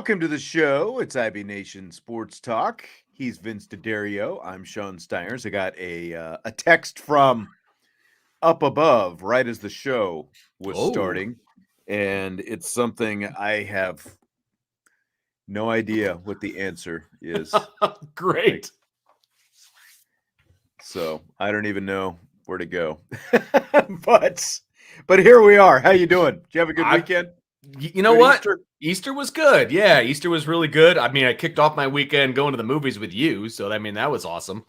Welcome to the show. It's IB Nation Sports Talk. He's Vince D'Addario. I'm Sean Steiners. I got a text from up above right as the show was starting, and it's something I have no idea what the answer is. Great. So I don't even know where to go. but here we are. How you doing? Did you have a good weekend? You know what? Easter was good. Yeah, Easter was really good. I mean, I kicked off my weekend going to the movies with you, so I mean that was awesome.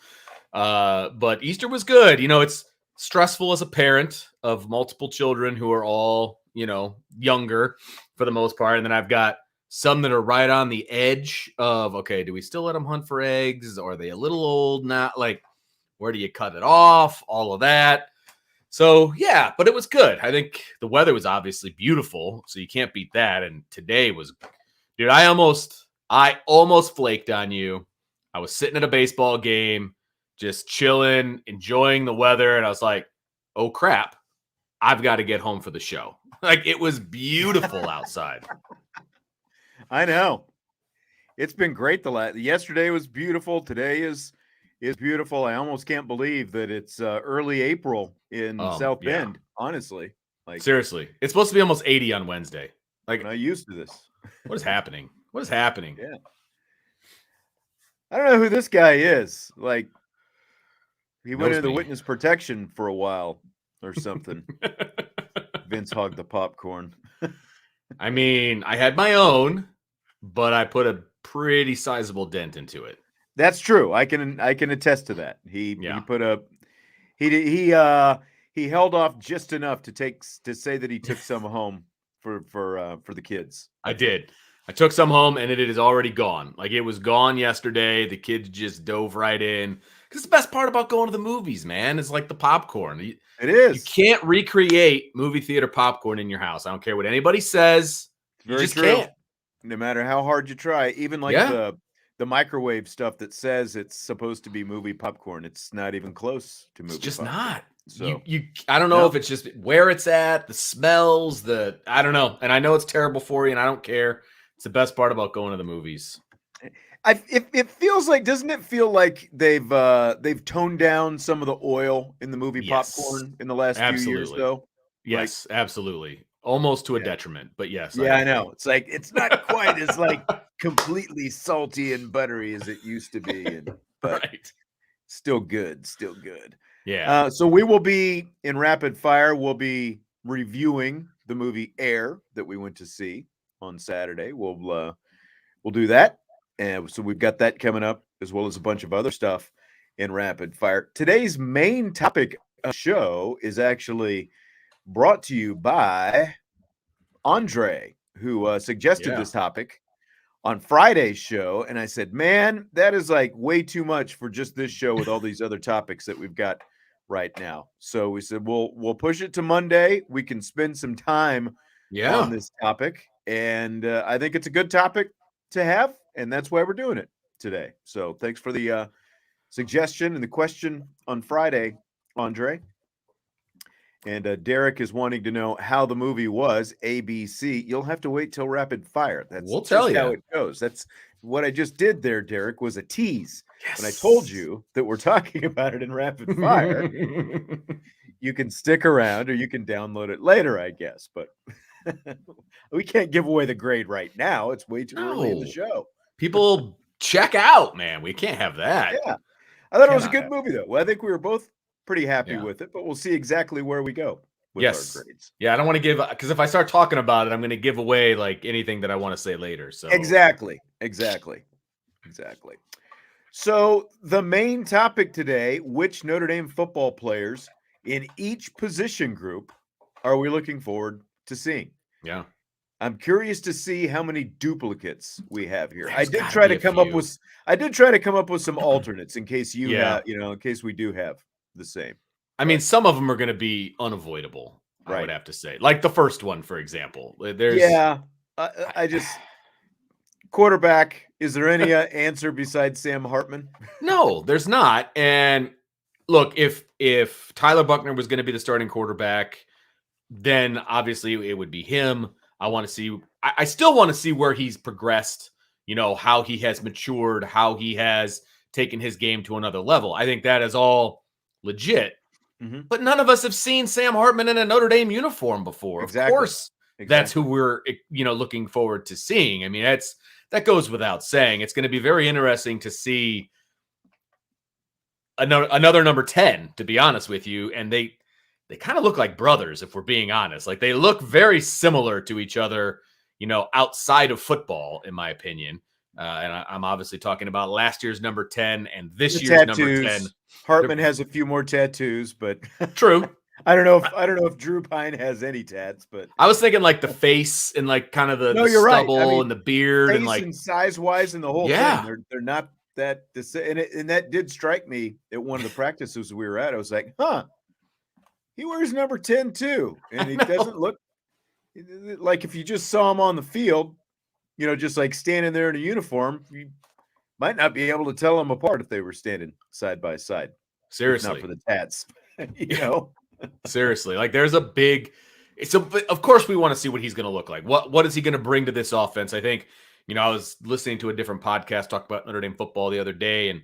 But Easter was good. You know, it's stressful as a parent of multiple children who are all, younger for the most part, and then I've got some that are right on the edge of, okay, do we still let them hunt for eggs? Or are they a little old now? Like, where do you cut it off? All of that. So, yeah, but it was good. I think the weather was obviously beautiful, so you can't beat that. And today was, dude, I almost flaked on you. I was sitting at a baseball game, just chilling, enjoying the weather. And I was like, oh, crap, I've got to get home for the show. Like, it was beautiful outside. I know. It's been great. Yesterday was beautiful. Today is beautiful. I almost can't believe that it's early April in South Bend. Honestly, like seriously, it's supposed to be almost 80 on Wednesday. Like, I'm not used to this. What is happening? What is happening? Yeah, I don't know who this guy is. Like, he went into witness protection for a while or something. Vince hogged the popcorn. I mean, I had my own, but I put a pretty sizable dent into it. That's true. I can attest to that. He held off just enough to say that he took some home for the kids. I did. I took some home and it is already gone. Like, it was gone yesterday. The kids just dove right in. Because the best part about going to the movies, man, is like the popcorn. It is. You can't recreate movie theater popcorn in your house. I don't care what anybody says. You just can't. No matter how hard you try. Even like the microwave stuff that says it's supposed to be movie popcorn, it's not even close to movie. It's just popcorn. not. So I don't know if it's just where it's at, the smells, I don't know. And I know it's terrible for you, and I don't care. It's the best part about going to the movies. It feels like, doesn't it feel like they've toned down some of the oil in the movie popcorn in the last few years, though? Yes, absolutely. Almost to a detriment, but yes. Yeah, I know. It's like, it's not quite as like completely salty and buttery as it used to be, but still good. Yeah. So we will be in rapid fire. We'll be reviewing the movie Air that we went to see on Saturday. We'll do that, and so we've got that coming up, as well as a bunch of other stuff in rapid fire. Today's main topic of the show is actually brought to you by Andre, who suggested this topic on Friday's show. And I said, man, that is like way too much for just this show with all these other topics that we've got right now. So we said, we'll push it to Monday. We can spend some time on this topic. And I think it's a good topic to have. And that's why we're doing it today. So thanks for the suggestion and the question on Friday, Andre. And Derek is wanting to know how the movie was, ABC. You'll have to wait till rapid fire. We'll tell you how it goes. That's what I just did there, Derek, was a tease. Yes. When I told you that we're talking about it in rapid fire, you can stick around or you can download it later, I guess. But we can't give away the grade right now. It's way too early in the show. People check out, man. We can't have that. Yeah. I thought it was a good movie, though. Well, I think we were both pretty happy with it, but we'll see exactly where we go with our grades. Yeah, I don't want to give, because if I start talking about it, I'm going to give away like anything that I want to say later. So exactly. So the main topic today: which Notre Dame football players in each position group are we looking forward to seeing? Yeah, I'm curious to see how many duplicates we have here. I did try to come up with some alternates in case you have, in case we do have the same. I mean, some of them are going to be unavoidable. I would have to say, like the first one, for example. I just quarterback. Is there any answer besides Sam Hartman? No, there's not. And look, if Tyler Buckner was going to be the starting quarterback, then obviously it would be him. I want to see. I still want to see where he's progressed. How he has matured, how he has taken his game to another level. I think that is all legit. Mm-hmm. But none of us have seen Sam Hartman in a Notre Dame uniform before. Exactly. Of course, that's who we're looking forward to seeing. I mean, that goes without saying. It's going to be very interesting to see another number 10, to be honest with you. And they kind of look like brothers, if we're being honest. Like, they look very similar to each other, outside of football, in my opinion. And I'm obviously talking about last year's number 10 and this year's tattoos. number 10. Hartman has a few more tattoos, but true. I don't know if Drew Pine has any tats, but I was thinking like the face and like kind of the you're stubble right. I mean, and the beard face and like size wise and the whole yeah. thing. They're not that and that did strike me at one of the practices we were at. I was like, he wears number 10 too, and he doesn't look like, if you just saw him on the field, just like standing there in a uniform, you might not be able to tell them apart if they were standing side by side. Seriously, not for the tats, Seriously, like there's a big. Of course, we want to see what he's going to look like. What is he going to bring to this offense? I think, I was listening to a different podcast talk about Notre Dame football the other day, and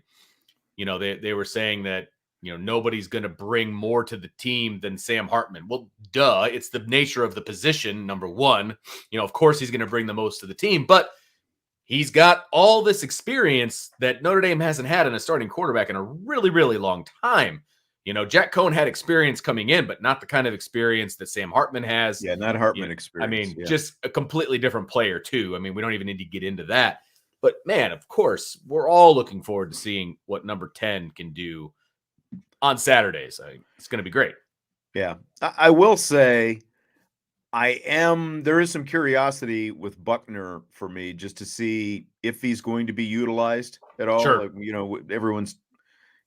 they were saying that nobody's going to bring more to the team than Sam Hartman. Well, duh, it's the nature of the position. Number one, of course he's going to bring the most to the team, but he's got all this experience that Notre Dame hasn't had in a starting quarterback in a really, really long time. Jack Cohn had experience coming in, but not the kind of experience that Sam Hartman has. Yeah, not Hartman experience. I mean, just a completely different player too. I mean, we don't even need to get into that. But man, of course, we're all looking forward to seeing what number 10 can do on Saturdays. It's going to be great. Yeah. I will say there is some curiosity with Buckner for me, just to see if he's going to be utilized at all. Sure. Like, everyone's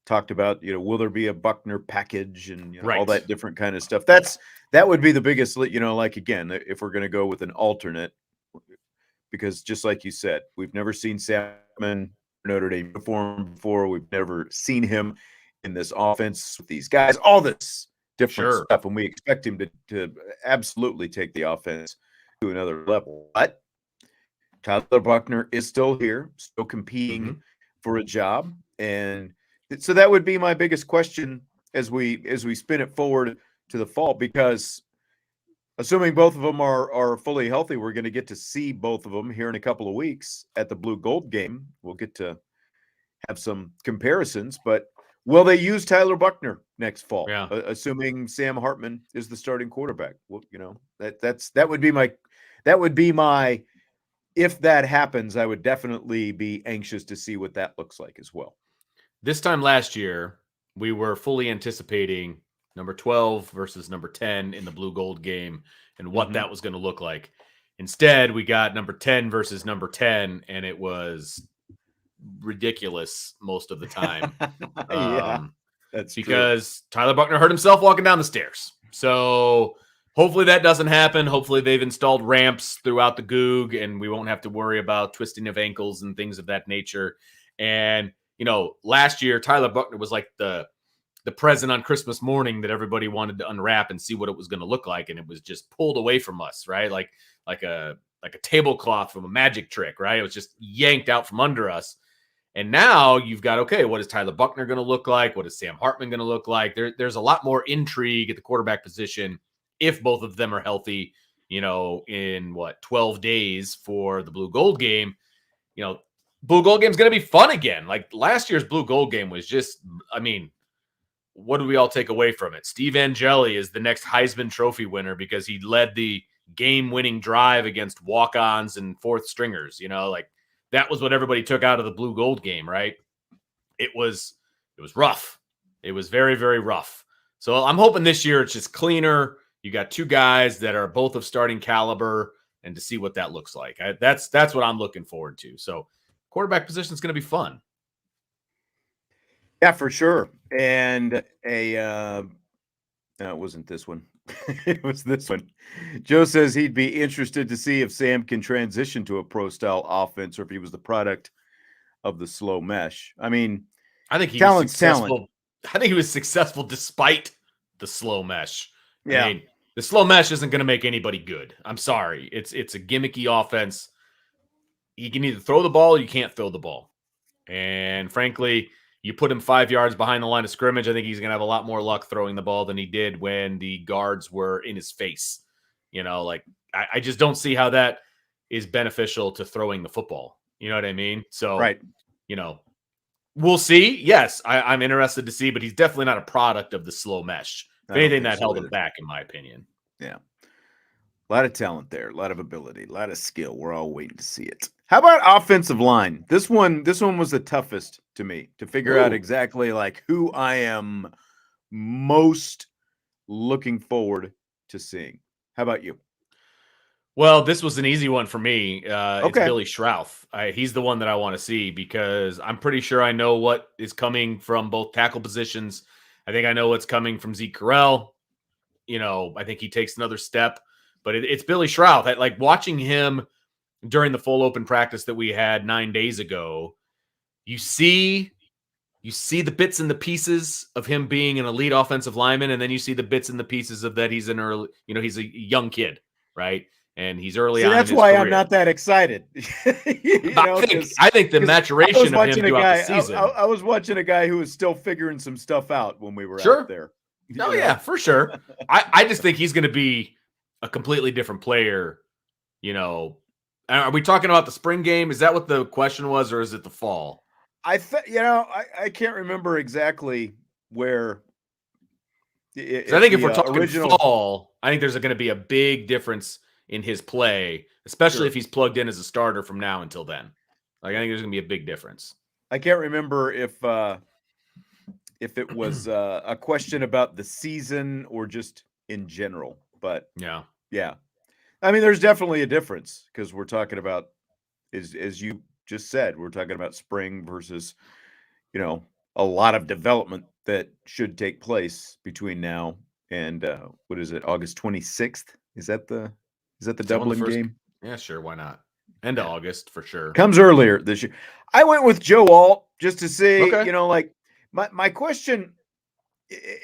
talked about, will there be a Buckner package and right. all that different kind of stuff. That would be the biggest, like, again, if we're going to go with an alternate, because just like you said, we've never seen Salmon Notre Dame uniform before. We've never seen him in this offense with these guys, all this different stuff. And we expect him to absolutely take the offense to another level. But Tyler Buckner is still here, still competing for a job. And so that would be my biggest question as we spin it forward to the fall, because assuming both of them are fully healthy, we're going to get to see both of them here in a couple of weeks at the Blue Gold game. We'll get to have some comparisons, but will they use Tyler Buckner next fall? Yeah. Assuming Sam Hartman is the starting quarterback. Well, that would be my, if that happens, I would definitely be anxious to see what that looks like as well. This time last year, we were fully anticipating number 12 versus number 10 in the Blue Gold game and what that was going to look like. Instead, we got number 10 versus number 10, and it was ridiculous most of the time. Yeah, that's because true. Tyler Buckner hurt himself walking down the stairs. So hopefully that doesn't happen. Hopefully they've installed ramps throughout the Goog, and we won't have to worry about twisting of ankles and things of that nature. And, last year, Tyler Buckner was like the present on Christmas morning that everybody wanted to unwrap and see what it was going to look like. And it was just pulled away from us, right? Like a tablecloth from a magic trick, right? It was just yanked out from under us. And now you've got, okay, what is Tyler Buckner going to look like? What is Sam Hartman going to look like? There's a lot more intrigue at the quarterback position if both of them are healthy, in 12 days for the Blue Gold game. Blue Gold game is going to be fun again. Like last year's Blue Gold game was just, what do we all take away from it? Steve Angeli is the next Heisman Trophy winner because he led the game-winning drive against walk-ons and fourth stringers. That was what everybody took out of the Blue Gold game, right? It was rough. It was very, very rough. So I'm hoping this year it's just cleaner. You got two guys that are both of starting caliber, and to see what that looks like. That's what I'm looking forward to. So quarterback position is going to be fun. Yeah, for sure. And no, it wasn't this one. It was this one. Joe says he'd be interested to see if Sam can transition to a pro-style offense, or if he was the product of the slow mesh. I think he was successful. I think he was successful despite the slow mesh. Yeah. The slow mesh isn't going to make anybody good. I'm sorry. It's a gimmicky offense. You can either throw the ball or you can't throw the ball. And frankly, you put him 5 yards behind the line of scrimmage, I think he's going to have a lot more luck throwing the ball than he did when the guards were in his face. Like I just don't see how that is beneficial to throwing the football. You know what I mean? So, Right. We'll see. Yes, I'm interested to see, but he's definitely not a product of the slow mesh. If anything, that held him back, in my opinion. Yeah. A lot of talent there, a lot of ability, a lot of skill. We're all waiting to see it. How about offensive line? This one was the toughest to me to figure out exactly like who I am most looking forward to seeing. How about you? Well, this was an easy one for me. It's Okay. Billy Schrauth. He's the one that I want to see because I'm pretty sure I know what is coming from both tackle positions. I think I know what's coming from Zeke Correll. I think he takes another step, but it's Billy Schrauth. Like watching him during the full open practice that we had 9 days ago, you see the bits and the pieces of him being an elite offensive lineman, and then you see the bits and the pieces of that he's an early, he's a young kid, right? And he's early on in his career. That's why I'm not that excited. I think the maturation of him throughout the season. I was watching a guy who was still figuring some stuff out when we were out there. Yeah, for sure. I just think he's going to be a completely different player. Are we talking about the spring game? Is that what the question was, or is it the fall? I can't remember exactly where. I think if we're talking fall, I think there's going to be a big difference in his play, especially if he's plugged in as a starter from now until then. Like I think there's going to be a big difference. I can't remember if it was a question about the season or just in general, but yeah. I mean, there's definitely a difference because we're talking about, as you just said, we're talking about spring versus, a lot of development that should take place between now and what is it, August 26th? Is that the Dublin game? Yeah, sure. Why not? End of August for sure. Comes earlier this year. I went with Joe Alt just to see, like my question,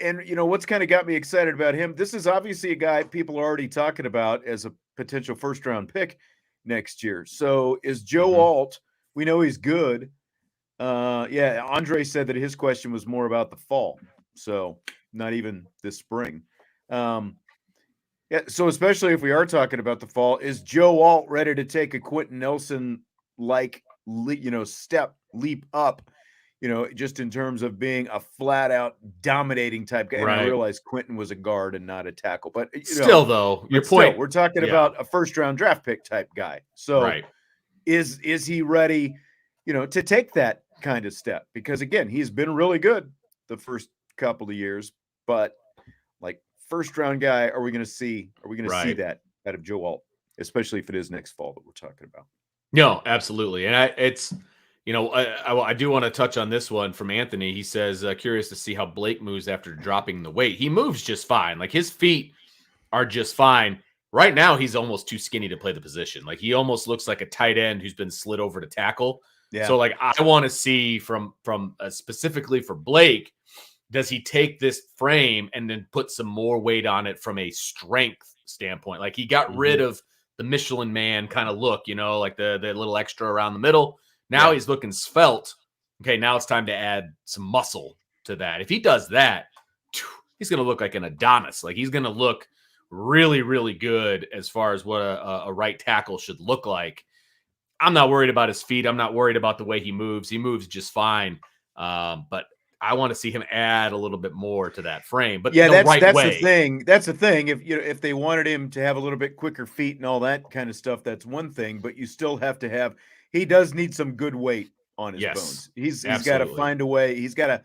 and what's kind of got me excited about him. This is obviously a guy people are already talking about as a potential first round pick next year. So is Joe Alt? We know he's good. Andre said that his question was more about the fall, so not even this spring. So especially if we are talking about the fall, is Joe Alt ready to take a Quentin Nelson like leap up, just in terms of being a flat out dominating type guy? Right. And I realized Quentin was a guard and not a tackle, but still though, your point, we're talking about a first round draft pick type guy. So is he ready, to take that kind of step? Because again, he's been really good the first couple of years, but like first round guy, are we going to see see that out of Joe Alt, especially if it is next fall that we're talking about? No, absolutely. And I do want to touch on this one from Anthony. He says, curious to see how Blake moves after dropping the weight. He moves just fine. Like his feet are just fine. Right now, he's almost too skinny to play the position. Like he almost looks like a tight end who's been slid over to tackle. Yeah. So like I want to see from specifically for Blake, does he take this frame and then put some more weight on it from a strength standpoint? Like he got rid of the Michelin Man kind of look, like the little extra around the middle. Now he's looking svelte. Okay, now it's time to add some muscle to that. If he does that, he's going to look like an Adonis. Like he's going to look really, really good as far as what a right tackle should look like. I'm not worried about his feet. I'm not worried about the way he moves. He moves just fine. But I want to see him add a little bit more to that frame. But that's the thing. That's the thing. If they wanted him to have a little bit quicker feet and all that kind of stuff, that's one thing. But you still have to have. He does need some good weight on his bones. He's got to find a way. He's got to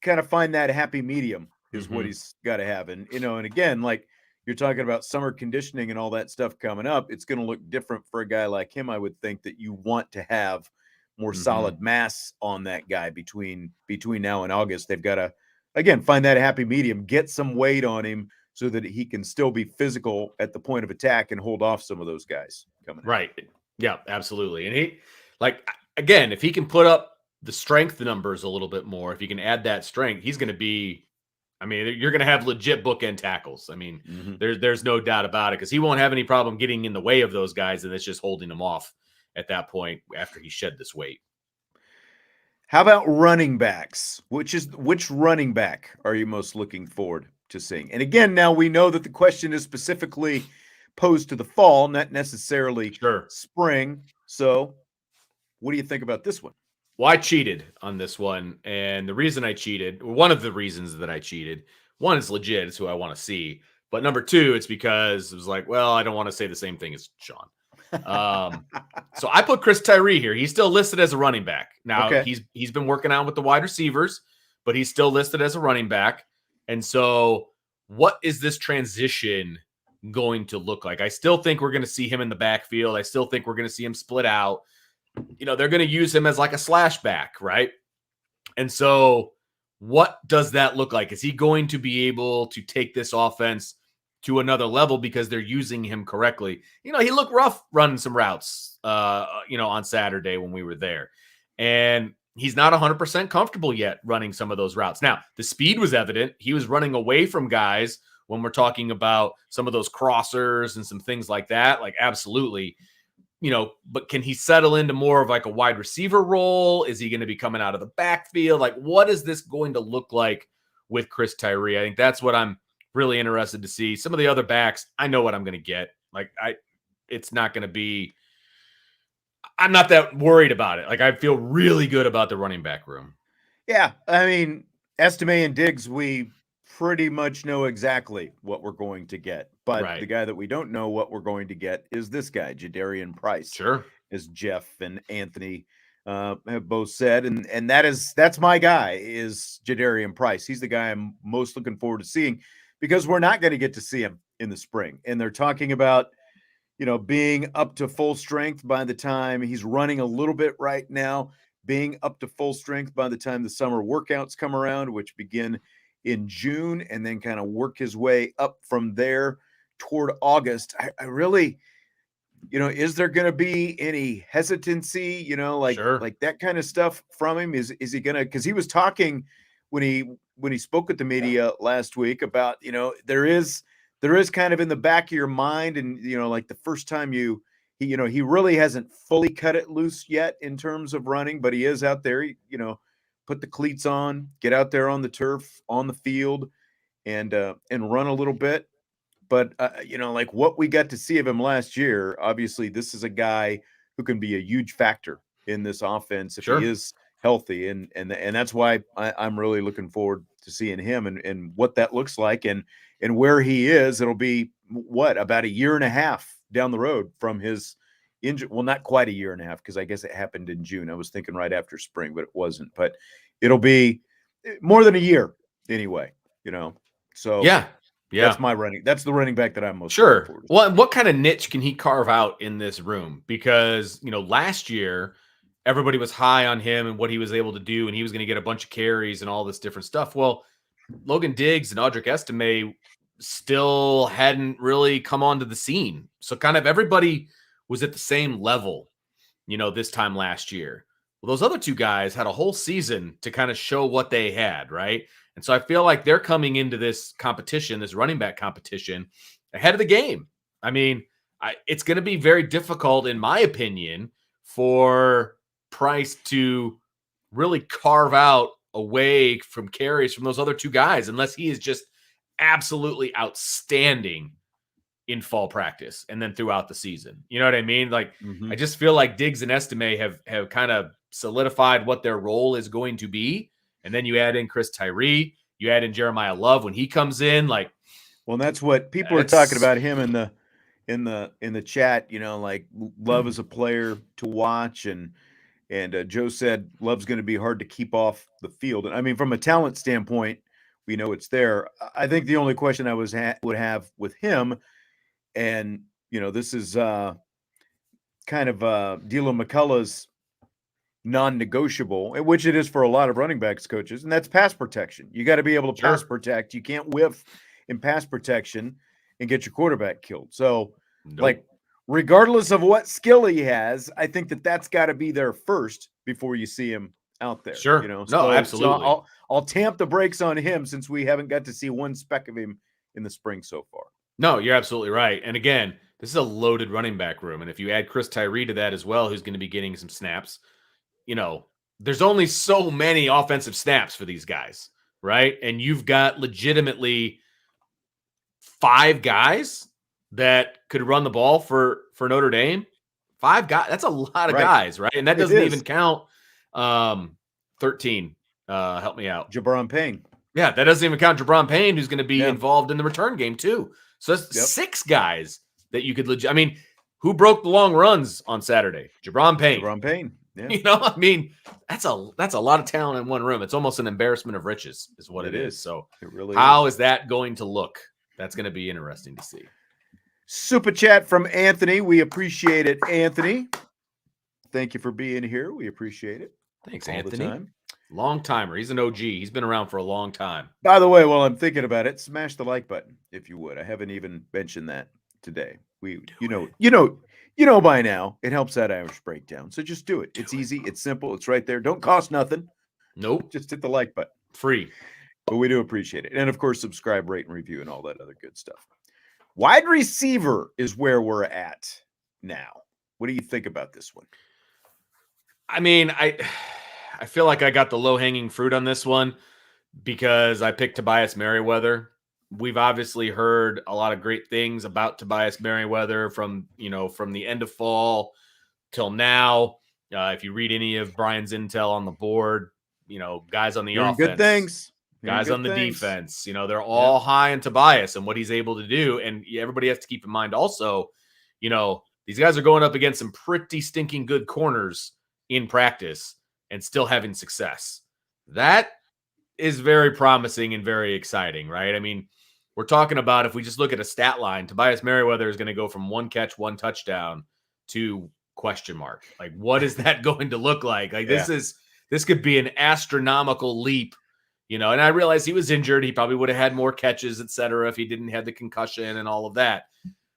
kind of find that happy medium is what he's got to have. And and again, like you're talking about summer conditioning and all that stuff coming up, it's going to look different for a guy like him. I would think that you want to have more solid mass on that guy between now and August. They've got to, again, find that happy medium, get some weight on him so that he can still be physical at the point of attack and hold off some of those guys coming in. Right. Yeah, absolutely. And he, like, again, if he can put up the strength numbers a little bit more, if he can add that strength, he's going to be I mean, you're going to have legit bookend tackles. I mean, Mm-hmm. there's no doubt about it because he won't have any problem getting in the way of those guys, and it's just holding them off at that point after he shed this weight. How about running backs? Which running back are you most looking forward to seeing? And again, now we know that the question is specifically posed to the fall, not necessarily Sure. spring. So, what do you think about this one? Well, I cheated on this one, and the reason I cheated, one of the reasons that I cheated, one is legit, it's who I want to see, but number two, it's because it was like, well, I don't want to say the same thing as Sean. So I put Chris Tyree here. He's still listed as a running back. Now Okay. he's been working out with the wide receivers, but he's still listed as a running back. And so, what is this transition going to look like? I still think we're going to see him in the backfield. I still think we're going to see him split out. They're going to use him as like a slash back, right? And so, what does that look like? Is he going to be able to take this offense to another level because they're using him correctly? He looked rough running some routes, on Saturday when we were there. And he's not 100% comfortable yet running some of those routes. Now, the speed was evident. He was running away from guys when we're talking about some of those crossers and some things like that. Like, absolutely. But can he settle into more of like a wide receiver role? Is he going to be coming out of the backfield? Like, what is this going to look like with Chris Tyree? I think that's what I'm really interested to see. Some of the other backs, I know what I'm going to get. Like, it's not going to be, I'm not that worried about it. Like, I feel really good about the running back room. Yeah, I mean, Estime and Diggs, we pretty much know exactly what we're going to get. But Right. the guy that we don't know what we're going to get is this guy, Jadarian Price, Sure. as Jeff and Anthony have both said, and that's my guy is Jadarian Price. He's the guy I'm most looking forward to seeing because we're not going to get to see him in the spring, and they're talking about being up to full strength by the time he's running a little bit right now, being up to full strength by the time the summer workouts come around, which begin in June, and then kind of work his way up from there toward August. I really, is there going to be any hesitancy, Sure. like that kind of stuff from him? Is he going to, because he was talking when he spoke with the media last week about, there is kind of in the back of your mind, and like the first time he really hasn't fully cut it loose yet in terms of running, but he is out there. Put the cleats on, get out there on the turf, on the field, and run a little bit. But like what we got to see of him last year, obviously this is a guy who can be a huge factor in this offense if Sure. he is healthy, and that's why I'm really looking forward to seeing him and what that looks like and where he is. It'll be about a year and a half down the road from his injury. Well, not quite a year and a half, because I guess it happened in June. I was thinking right after spring, but it wasn't. But it'll be more than a year anyway. So Yeah. that's the running back that I'm most looking Sure. forward to. Well, and what kind of niche can he carve out in this room? Because, last year everybody was high on him and what he was able to do, and he was going to get a bunch of carries and all this different stuff. Well, Logan Diggs and Audric Estime still hadn't really come onto the scene. So kind of everybody was at the same level, this time last year. Well, those other two guys had a whole season to kind of show what they had, right? And so I feel like they're coming into this competition, this running back competition, ahead of the game. I mean, it's going to be very difficult, in my opinion, for Price to really carve out away from carries from those other two guys, unless he is just absolutely outstanding in fall practice and then throughout the season. You know what I mean? Like, I just feel like Diggs and Estime have kind of solidified what their role is going to be. And then you add in Chris Tyree, you add in Jeremiah Love when he comes in. Like, well, that's what people are talking about him in the chat. Like Love is a player to watch, and Joe said Love's going to be hard to keep off the field. And I mean, from a talent standpoint, we know it's there. I think the only question I would have with him, and this is kind of D'Lo McCullough's non-negotiable, which it is for a lot of running backs coaches, and that's pass protection. You got to be able to pass protect. You can't whiff in pass protection and get your quarterback killed. So, like, regardless of what skill he has, I think that's got to be there first before you see him out there. Sure. No, So absolutely. I'll tamp the brakes on him since we haven't got to see one speck of him in the spring so far. No, you're absolutely right. And again, this is a loaded running back room. And if you add Chris Tyree to that as well, who's going to be getting some snaps, there's only so many offensive snaps for these guys, right? And you've got legitimately 5 guys that could run the ball for Notre Dame. 5 guys. That's a lot of guys, right? And that doesn't even count 13. Help me out. Jabron Payne. Yeah, that doesn't even count Jabron Payne, who's going to be involved in the return game too. So that's 6 guys that you could legit. I mean, who broke the long runs on Saturday? Jabron Payne. Jabron Payne. Yeah. That's a lot of talent in one room. It's almost an embarrassment of riches, is what it is. So it really how is that going to look? That's going to be interesting to see. Super chat from Anthony. We appreciate it, Anthony. Thank you for being here. We appreciate it. Thanks, Anthony. Long timer. He's an OG. He's been around for a long time. By the way, while I'm thinking about it, smash the like button if you would. I haven't even mentioned that today. You know by now, it helps that Irish breakdown. So just do it. It's easy. It's simple. It's right there. Don't cost nothing. Nope. Just hit the like button. Free. But we do appreciate it. And of course, subscribe, rate, and review, and all that other good stuff. Wide receiver is where we're at now. What do you think about this one? I mean, I feel like I got the low-hanging fruit on this one because I picked Tobias Merriweather. We've obviously heard a lot of great things about Tobias Merriweather from the end of fall till now. If you read any of Brian's intel on the board, guys on the offense, good things. Guys on the defense, they're all high on Tobias and what he's able to do. And everybody has to keep in mind also, these guys are going up against some pretty stinking good corners in practice and still having success. That is very promising and very exciting, right? I mean, we're talking about, if we just look at a stat line, Tobias Merriweather is going to go from 1 catch, 1 touchdown to question mark. Like, what is that going to look like? Like, this could be an astronomical leap, and I realize he was injured. He probably would have had more catches, et cetera, if he didn't have the concussion and all of that.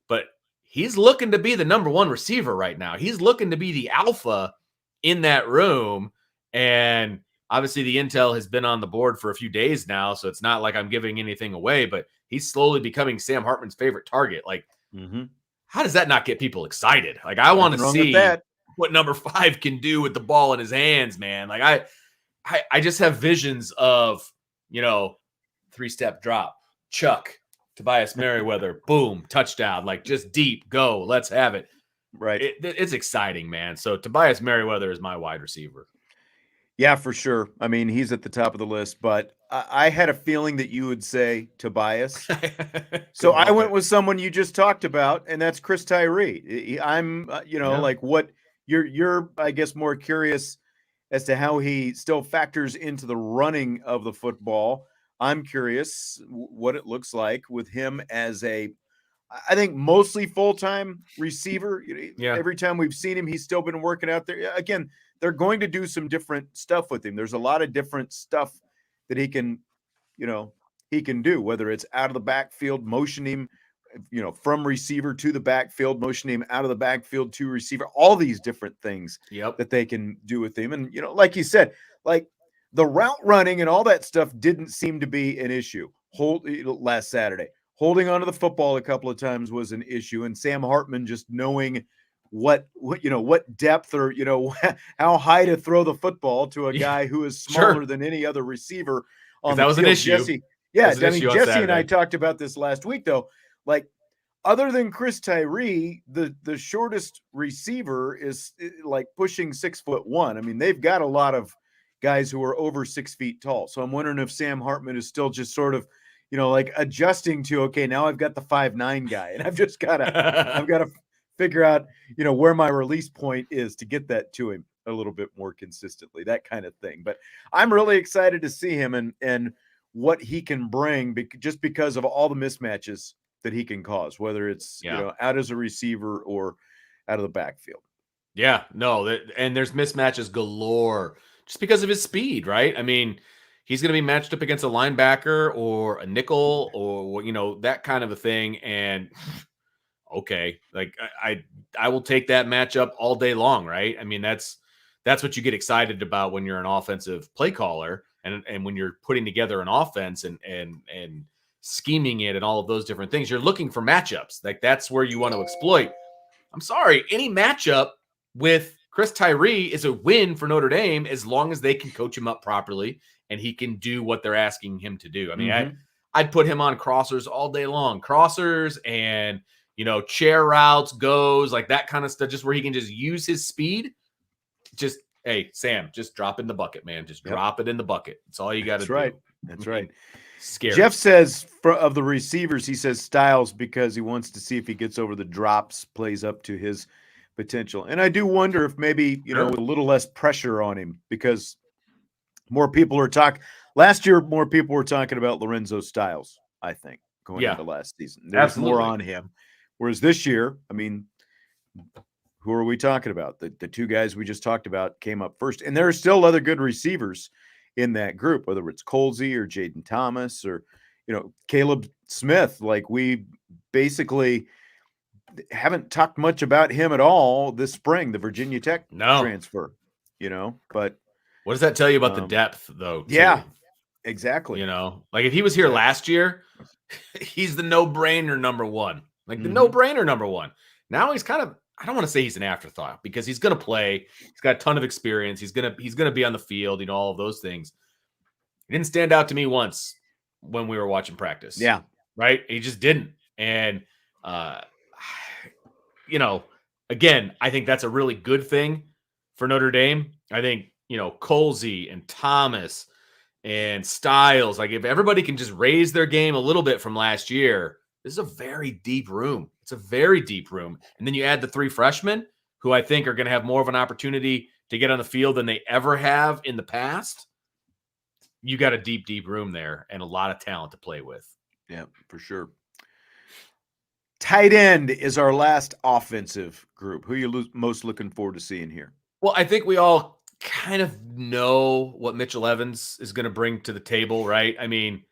But he's looking to be the number 1 receiver right now. He's looking to be the alpha in that room. And obviously the intel has been on the board for a few days now, so it's not like I'm giving anything away, but he's slowly becoming Sam Hartman's favorite target. Like, how does that not get people excited? Like, I want to see what number 5 can do with the ball in his hands, man. Like, I just have visions of, 3-step drop, chuck, Tobias Merriweather, boom, touchdown, like just deep, go, let's have it. Right. It's exciting, man. So Tobias Merriweather is my wide receiver. Yeah, for sure. I mean, he's at the top of the list, but I had a feeling that you would say Tobias. So I went with someone you just talked about, and that's Chris Tyree. I'm, like what you're, I guess, more curious as to how he still factors into the running of the football. I'm curious what it looks like with him as I think mostly full-time receiver. Every time we've seen him, he's still been working out there. Again, they're going to do some different stuff with him. There's a lot of different stuff that he can do, whether it's out of the backfield, motion him, from receiver to the backfield, motion him out of the backfield to receiver, all these different things that they can do with him. And, like you said, like the route running and all that stuff didn't seem to be an issue last Saturday. Holding onto the football a couple of times was an issue, and Sam Hartman just knowing what depth or how high to throw the football to a guy who is smaller than any other receiver on the field. An issue. Jesse, Jesse and I talked about this last week though. Like, other than Chris Tyree, the shortest receiver is like pushing 6'1". I mean, they've got a lot of guys who are over 6 feet tall. So I'm wondering if Sam Hartman is still just sort of like adjusting to, okay, now I've got the 5'9" guy, and I've got to figure out, where my release point is to get that to him a little bit more consistently, that kind of thing. But I'm really excited to see him and what he can bring, just because of all the mismatches that he can cause, whether it's out as a receiver or out of the backfield. Yeah, no, and there's mismatches galore just because of his speed, right? I mean, he's going to be matched up against a linebacker or a nickel or, that kind of a thing. And okay, like I will take that matchup all day long, right? I mean, that's that's what you get excited about when you're an offensive play caller and when you're putting together an offense and scheming it and all of those different things. You're looking for matchups. Like that's where you want to exploit. I'm sorry, any matchup with Chris Tyree is a win for Notre Dame as long as they can coach him up properly and he can do what they're asking him to do. I mean, I'd put him on crossers all day long, crossers and chair routes, goes, like that kind of stuff, just where he can just use his speed. Just, hey, Sam, just drop it in the bucket, man. Just drop it in the bucket. That's all you got to do. Right. That's right. Scary. Jeff says of the receivers, he says Styles because he wants to see if he gets over the drops, plays up to his potential. And I do wonder if maybe, with a little less pressure on him, because more people are talking. Last year, more people were talking about Lorenzo Styles, I think, going into last season. There was more on him. Whereas this year, I mean, who are we talking about? The two guys we just talked about came up first. And there are still other good receivers in that group, whether it's Colsey or Jaden Thomas or, Caleb Smith. Like, we basically haven't talked much about him at all this spring, the Virginia Tech transfer, but what does that tell you about the depth though? Too? Yeah, exactly. Like if he was here last year, he's the no-brainer number one, like the no-brainer number one. Now he's kind of, I don't want to say he's an afterthought because he's going to play. He's got a ton of experience. He's going to be on the field, all of those things. He didn't stand out to me once when we were watching practice. Yeah. Right. He just didn't. And, again, I think that's a really good thing for Notre Dame. I think, Colsey and Thomas and Styles, like if everybody can just raise their game a little bit from last year, this is a very deep room. It's a very deep room. And then you add the three freshmen who I think are going to have more of an opportunity to get on the field than they ever have in the past. You got a deep, deep room there and a lot of talent to play with. Yeah, for sure. Tight end is our last offensive group. Who are you most looking forward to seeing here? Well, I think we all kind of know what Mitchell Evans is going to bring to the table, right? I mean,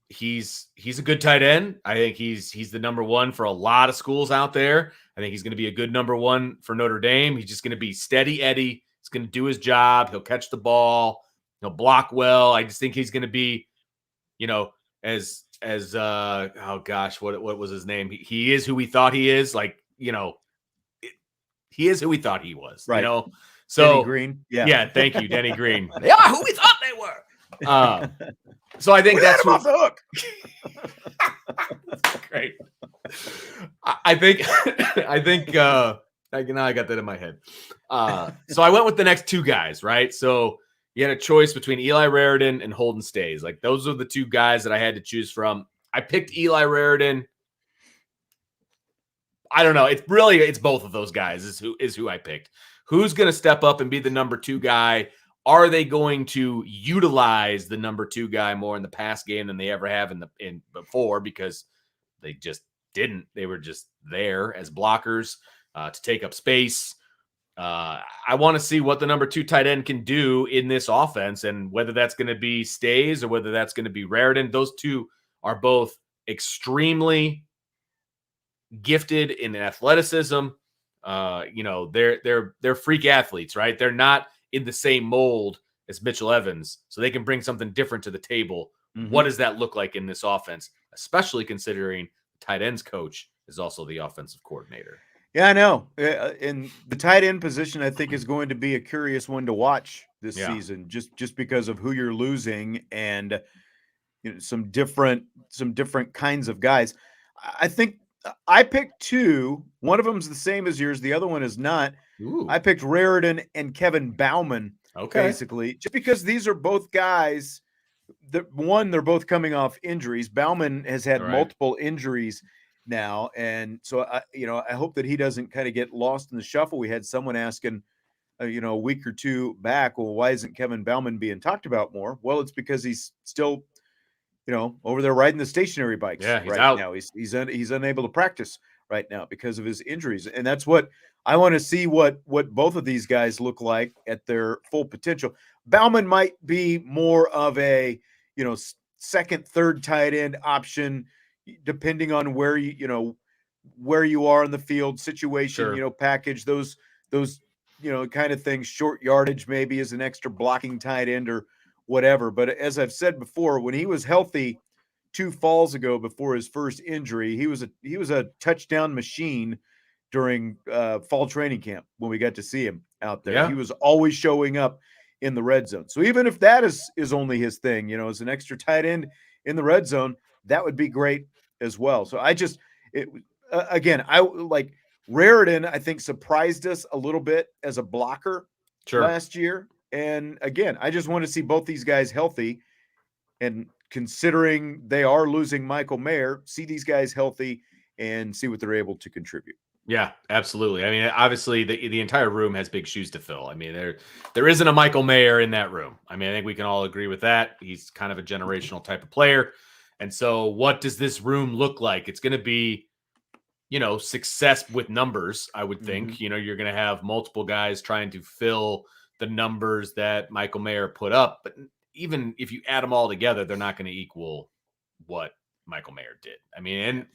he's a good tight end. I think he's the number one for a lot of schools out there. I think he's going to be a good number one for Notre Dame. He's just going to be steady Eddie. He's going to do his job. He'll catch the ball. He'll block well. I just think he's going to be, as oh gosh, what was his name? He is who we thought he is. Like, he is who we thought he was, right. So Denny Green. Yeah. Thank you, Denny Green. They are who we thought they were. So I think that's off the hook. That's great. I think now I got that in my head. So I went with the next two guys, right? So you had a choice between Eli Raridan and Holden Stays. Like those are the two guys that I had to choose from. I picked Eli Raridan. I don't know. It's both of those guys is who I picked. Who's going to step up and be the number two guy? Are they going to utilize the number two guy more in the pass game than they ever have in before? Because they just didn't. They were just there as blockers to take up space. I want to see what the number two tight end can do in this offense, and whether that's going to be Stays or whether that's going to be Raridan. Those two are both extremely gifted in athleticism. They're freak athletes, right? They're not in the same mold as Mitchell Evans, so they can bring something different to the table. What does that look like in this offense, especially considering the tight ends coach is also the offensive coordinator? Yeah, I know. And the tight end position, I think, is going to be a curious one to watch this season, just because of who you're losing and some different kinds of guys. I think I picked two. One of them's the same as yours. The other one is not. Ooh. I picked Raridan and Kevin Bauman, basically, just because these are both guys. They're both coming off injuries. Bauman has had multiple injuries now, and so I hope that he doesn't kind of get lost in the shuffle. We had someone asking, a week or two back, well, why isn't Kevin Bauman being talked about more? Well, it's because he's still, over there riding the stationary bikes. Yeah, he's right out now. He's unable to practice right now because of his injuries, and that's what I want to see what both of these guys look like at their full potential. Bauman might be more of a second, third tight end option, depending on where you are in the field situation. Sure. Package those kind of things, short yardage maybe as an extra blocking tight end or whatever. But as I've said before, when he was healthy 2 falls ago before his first injury, he was a touchdown machine during fall training camp when we got to see him out there. He Yeah, was always showing up in the red zone. So even if that is only his thing, as an extra tight end in the red zone, that would be great as well. So again, I like Raritan, I think, surprised us a little bit as a blocker sure. last year. And again, I just want to see both these guys healthy. And considering they are losing Michael Mayer, see these guys healthy and see what they're able to contribute. Yeah, absolutely. I mean, obviously, the entire room has big shoes to fill. I mean, there isn't a Michael Mayer in that room. I mean, I think we can all agree with that. He's kind of a generational type of player. And so, what does this room look like? It's going to be, success with numbers, I would think. Mhm. You're going to have multiple guys trying to fill the numbers that Michael Mayer put up. But even if you add them all together, they're not going to equal what Michael Mayer did. I mean, and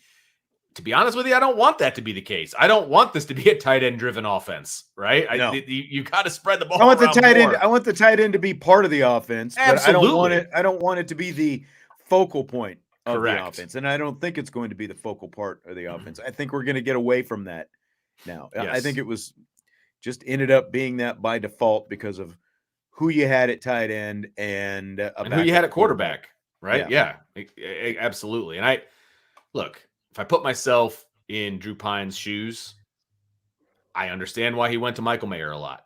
to be honest with you, I don't want that to be the case. I don't want this to be a tight end driven offense, right? No. You got to spread the ball. I want the around tight end. more. I want the tight end to be part of the offense, but Absolutely. I don't want it to be the focal point of the Correct. offense, and I don't think it's going to be the focal part of the offense. I think we're going to get away from that now. I Yes. think it was just ended up being that by default because of who you had at tight end and who you had at quarterback, right? Yeah. Absolutely. And look, if I put myself in Drew Pine's shoes, I understand why he went to Michael Mayer a lot.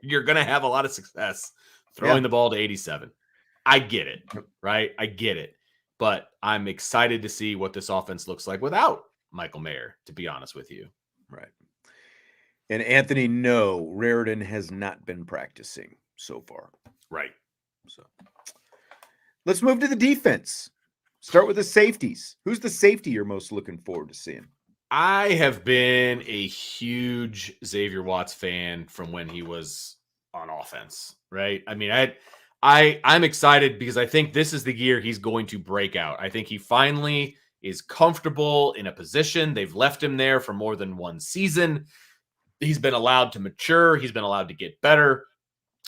You're going to have a lot of success throwing the ball to 87. I get it, right? I get it. But I'm excited to see what this offense looks like without Michael Mayer, to be honest with you. Right. And Anthony, no, Raritan has not been practicing so far. Right. So let's move to the defense. Start with the safeties. Who's the safety you're most looking forward to seeing? I have been a huge Xavier Watts fan from when he was on offense, right? I mean, I'm excited because I think this is the year he's going to break out. I think he finally is comfortable in a position. They've left him there for more than one season. He's been allowed to mature. He's been allowed to get better.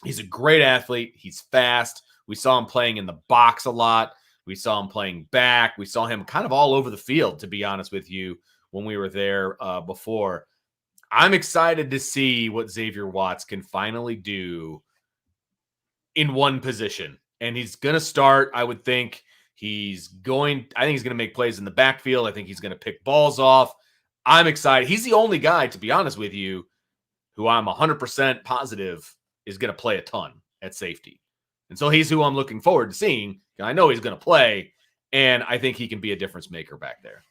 He's a great athlete. He's fast. We saw him playing in the box a lot. We saw him playing back. We saw him kind of all over the field, to be honest with you, when we were there before. I'm excited to see what Xavier Watts can finally do in one position. And he's going to start, I would think. I think he's going to make plays in the backfield. I think he's going to pick balls off. I'm excited. He's the only guy, to be honest with you, who I'm 100% positive is going to play a ton at safety. And so he's who I'm looking forward to seeing. I know he's going to play, and I think he can be a difference maker back there.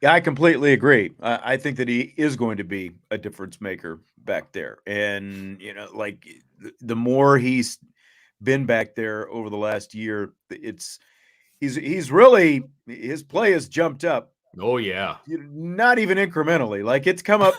Yeah, I completely agree. I think that he is going to be a difference maker back there. And, like the more he's been back there over the last year, he's really, his play has jumped up. Oh, yeah. Not even incrementally. Like it's come up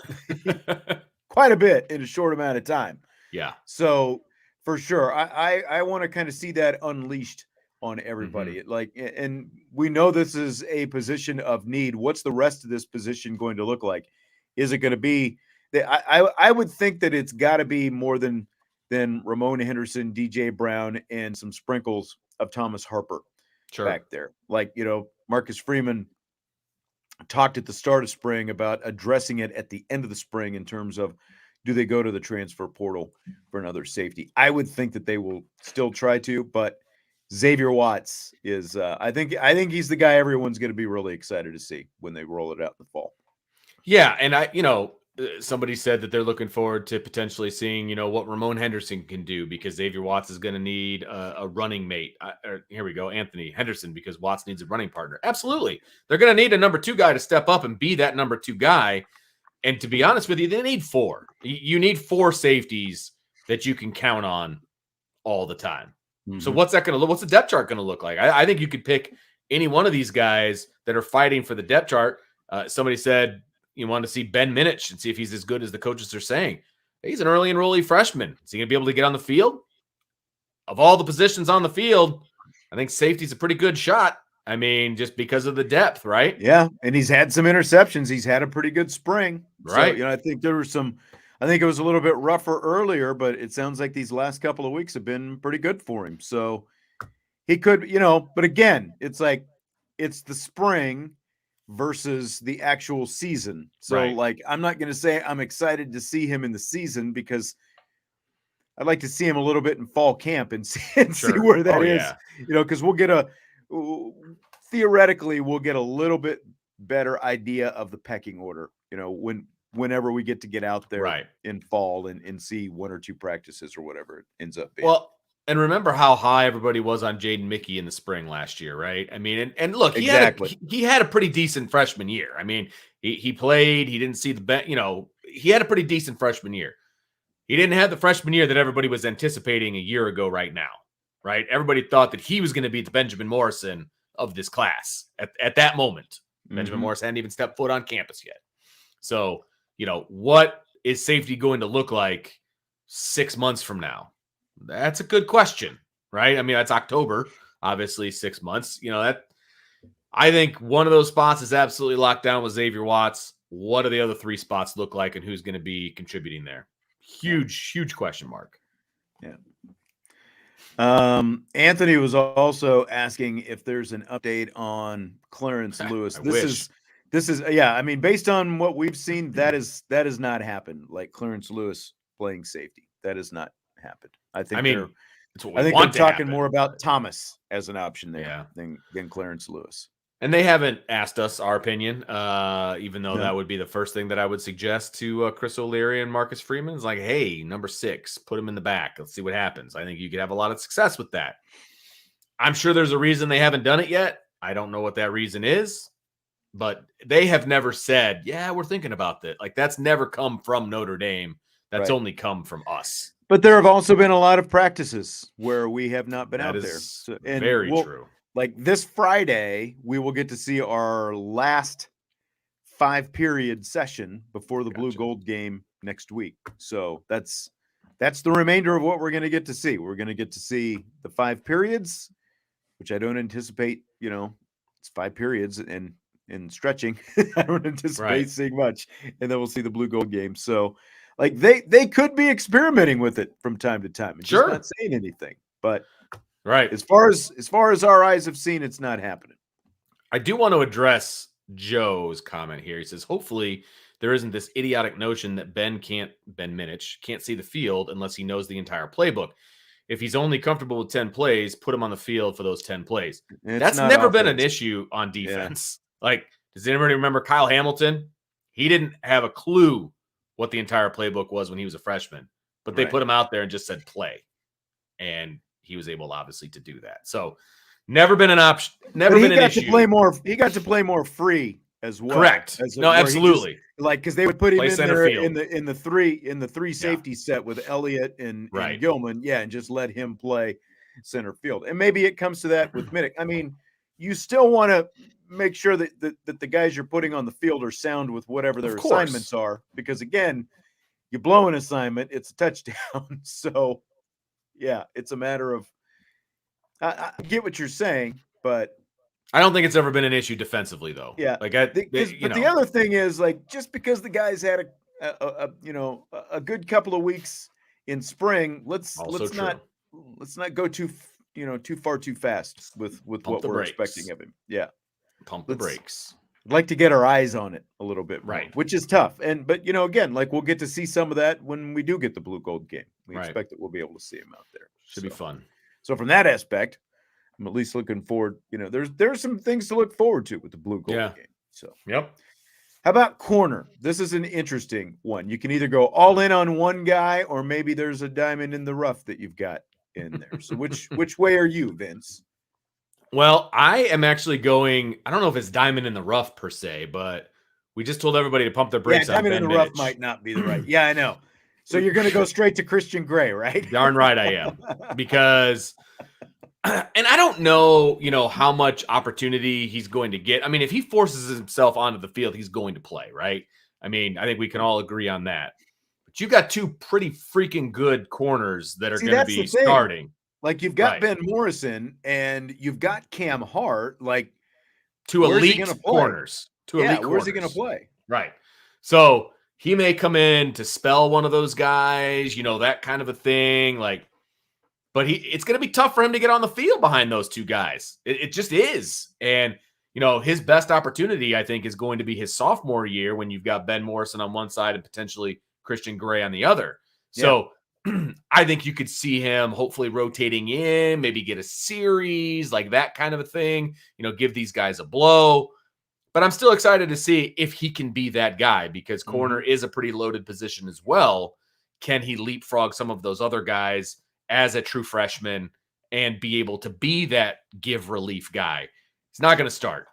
quite a bit in a short amount of time. Yeah. So for sure, I want to kind of see that unleashed on everybody. Mm-hmm. Like, and we know this is a position of need. What's the rest of this position going to look like? Is it going to be? I would think that it's got to be more than Ramon Henderson, DJ Brown, and some sprinkles of Thomas Harper back there. Like Marcus Freeman talked at the start of spring about addressing it at the end of the spring in terms of do they go to the transfer portal for another safety? I would think that they will still try to, but Xavier Watts is I think he's the guy everyone's going to be really excited to see when they roll it out in the fall. Yeah, and somebody said that they're looking forward to potentially seeing, what Ramon Henderson can do because Xavier Watts is going to need a running mate. Here we go, Anthony Henderson, because Watts needs a running partner. Absolutely. They're going to need a number 2 guy to step up and be that number 2 guy. And to be honest with you, they need 4. You need 4 safeties that you can count on all the time. Mm-hmm. So what's that going to look? What's the depth chart going to look like? I think you could pick any one of these guys that are fighting for the depth chart. Somebody said you want to see Ben Minich and see if he's as good as the coaches are saying. He's an early enrollee freshman. Is he going to be able to get on the field? Of all the positions on the field, I think safety's a pretty good shot. I mean, just because of the depth, right? Yeah, and he's had some interceptions. He's had a pretty good spring. Right. So, I think there were some I think it was a little bit rougher earlier, but it sounds like these last couple of weeks have been pretty good for him. So he could, but again, it's like it's the spring versus the actual season. So Right. like I'm not going to say I'm excited to see him in the season because I'd like to see him a little bit in fall camp and see Sure. where that Oh, is, yeah. because theoretically we'll get a little bit better idea of the pecking order, whenever we get out there Right. in fall and see one or two practices or whatever it ends up being. Well, and remember how high everybody was on Jaden Mickey in the spring last year, right? I mean, and look, Exactly. he had a pretty decent freshman year. I mean, he played, he didn't see the bench, he had a pretty decent freshman year. He didn't have the freshman year that everybody was anticipating a year ago right now, right? Everybody thought that he was going to be the Benjamin Morrison of this class at that moment. Benjamin Morrison hadn't even stepped foot on campus yet. So, what is safety going to look like 6 months from now? That's a good question, right? I mean, that's October, obviously 6 months. That I think one of those spots is absolutely locked down with Xavier Watts. What do the other 3 spots look like and who's going to be contributing there? Huge question mark. Yeah. Anthony was also asking if there's an update on Clarence Lewis. This is I mean, based on what we've seen, that has not happened. Like Clarence Lewis playing safety, that has not happened. I think it's what we they're want talking more about Thomas as an option there than Clarence Lewis. And they haven't asked us our opinion, even though that would be the first thing that I would suggest to Chris O'Leary and Marcus Freeman. Is like, hey, number 6, put him in the back. Let's see what happens. I think you could have a lot of success with that. I'm sure there's a reason they haven't done it yet. I don't know what that reason is, but they have never said, yeah, we're thinking about that. Like, that's never come from Notre Dame. That's only come from us. But there have also been a lot of practices where we have not been out there. So, very true. Like this Friday, we will get to see our last 5-period session before the Blue Gold game next week. So that's the remainder of what we're going to get to see. We're going to get to see the 5 periods, which I don't anticipate, it's 5 periods and stretching. I don't anticipate seeing much. And then we'll see the Blue Gold game. So like they could be experimenting with it from time to time and just not saying anything. But as far as our eyes have seen, it's not happening. I do want to address Joe's comment here. He says, hopefully there isn't this idiotic notion that Ben Minich can't see the field unless he knows the entire playbook. If he's only comfortable with 10 plays, put him on the field for those 10 plays. That's never been an issue on defense. Yeah. Like, does anybody remember Kyle Hamilton? He didn't have a clue what the entire playbook was when he was a freshman, but they put him out there and just said play. And he was able, obviously, to do that. So, never been an option. Never been an issue. He got to play more free as well. Correct. No, absolutely. Because they would put him in there in the three safety set with Elliott and Gilman, and just let him play center field. And maybe it comes to that with Minnick. I mean, you still want to make sure that the guys you're putting on the field are sound with whatever their assignments are, because again, you blow an assignment, it's a touchdown. So. Yeah, it's a matter of I get what you're saying, but I don't think it's ever been an issue defensively, though. Yeah, but the other thing is, like, just because the guys had a good couple of weeks in spring, let's not go too far too fast with what we're expecting of him. Yeah, pump the brakes. I'd like to get our eyes on it a little bit more, right? Which is tough, but again, like we'll get to see some of that when we do get the Blue Gold game. We expect that we'll be able to see him out there. Should be fun. So from that aspect, I'm at least looking forward. There's some things to look forward to with the Blue Gold game. So how about corner? This is an interesting one. You can either go all in on one guy, or maybe there's a diamond in the rough that you've got in there. So which way are you, Vince? Well, I am actually going, I don't know if it's diamond in the rough per se, but we just told everybody to pump their brakes on Ben diamond in the rough might not be the right. Yeah, I know. So you're going to go straight to Christian Gray, right? Darn right I am. Because, and I don't know, how much opportunity he's going to get. I mean, if he forces himself onto the field, he's going to play, right? I mean, I think we can all agree on that. But you've got 2 pretty freaking good corners that are going to be starting. Like you've got Ben Morrison and you've got Cam Hart, like 2 elite corners. 2 elite corners. Where's he going to play? Right. So he may come in to spell one of those guys, that kind of a thing. But it's going to be tough for him to get on the field behind those two guys. It just is. And, his best opportunity, I think, is going to be his sophomore year when you've got Ben Morrison on one side and potentially Christian Gray on the other. So I think you could see him hopefully rotating in, maybe get a series, like that kind of a thing, give these guys a blow. But I'm still excited to see if he can be that guy because corner is a pretty loaded position as well. Can he leapfrog some of those other guys as a true freshman and be able to be that give relief guy? He's not going to start.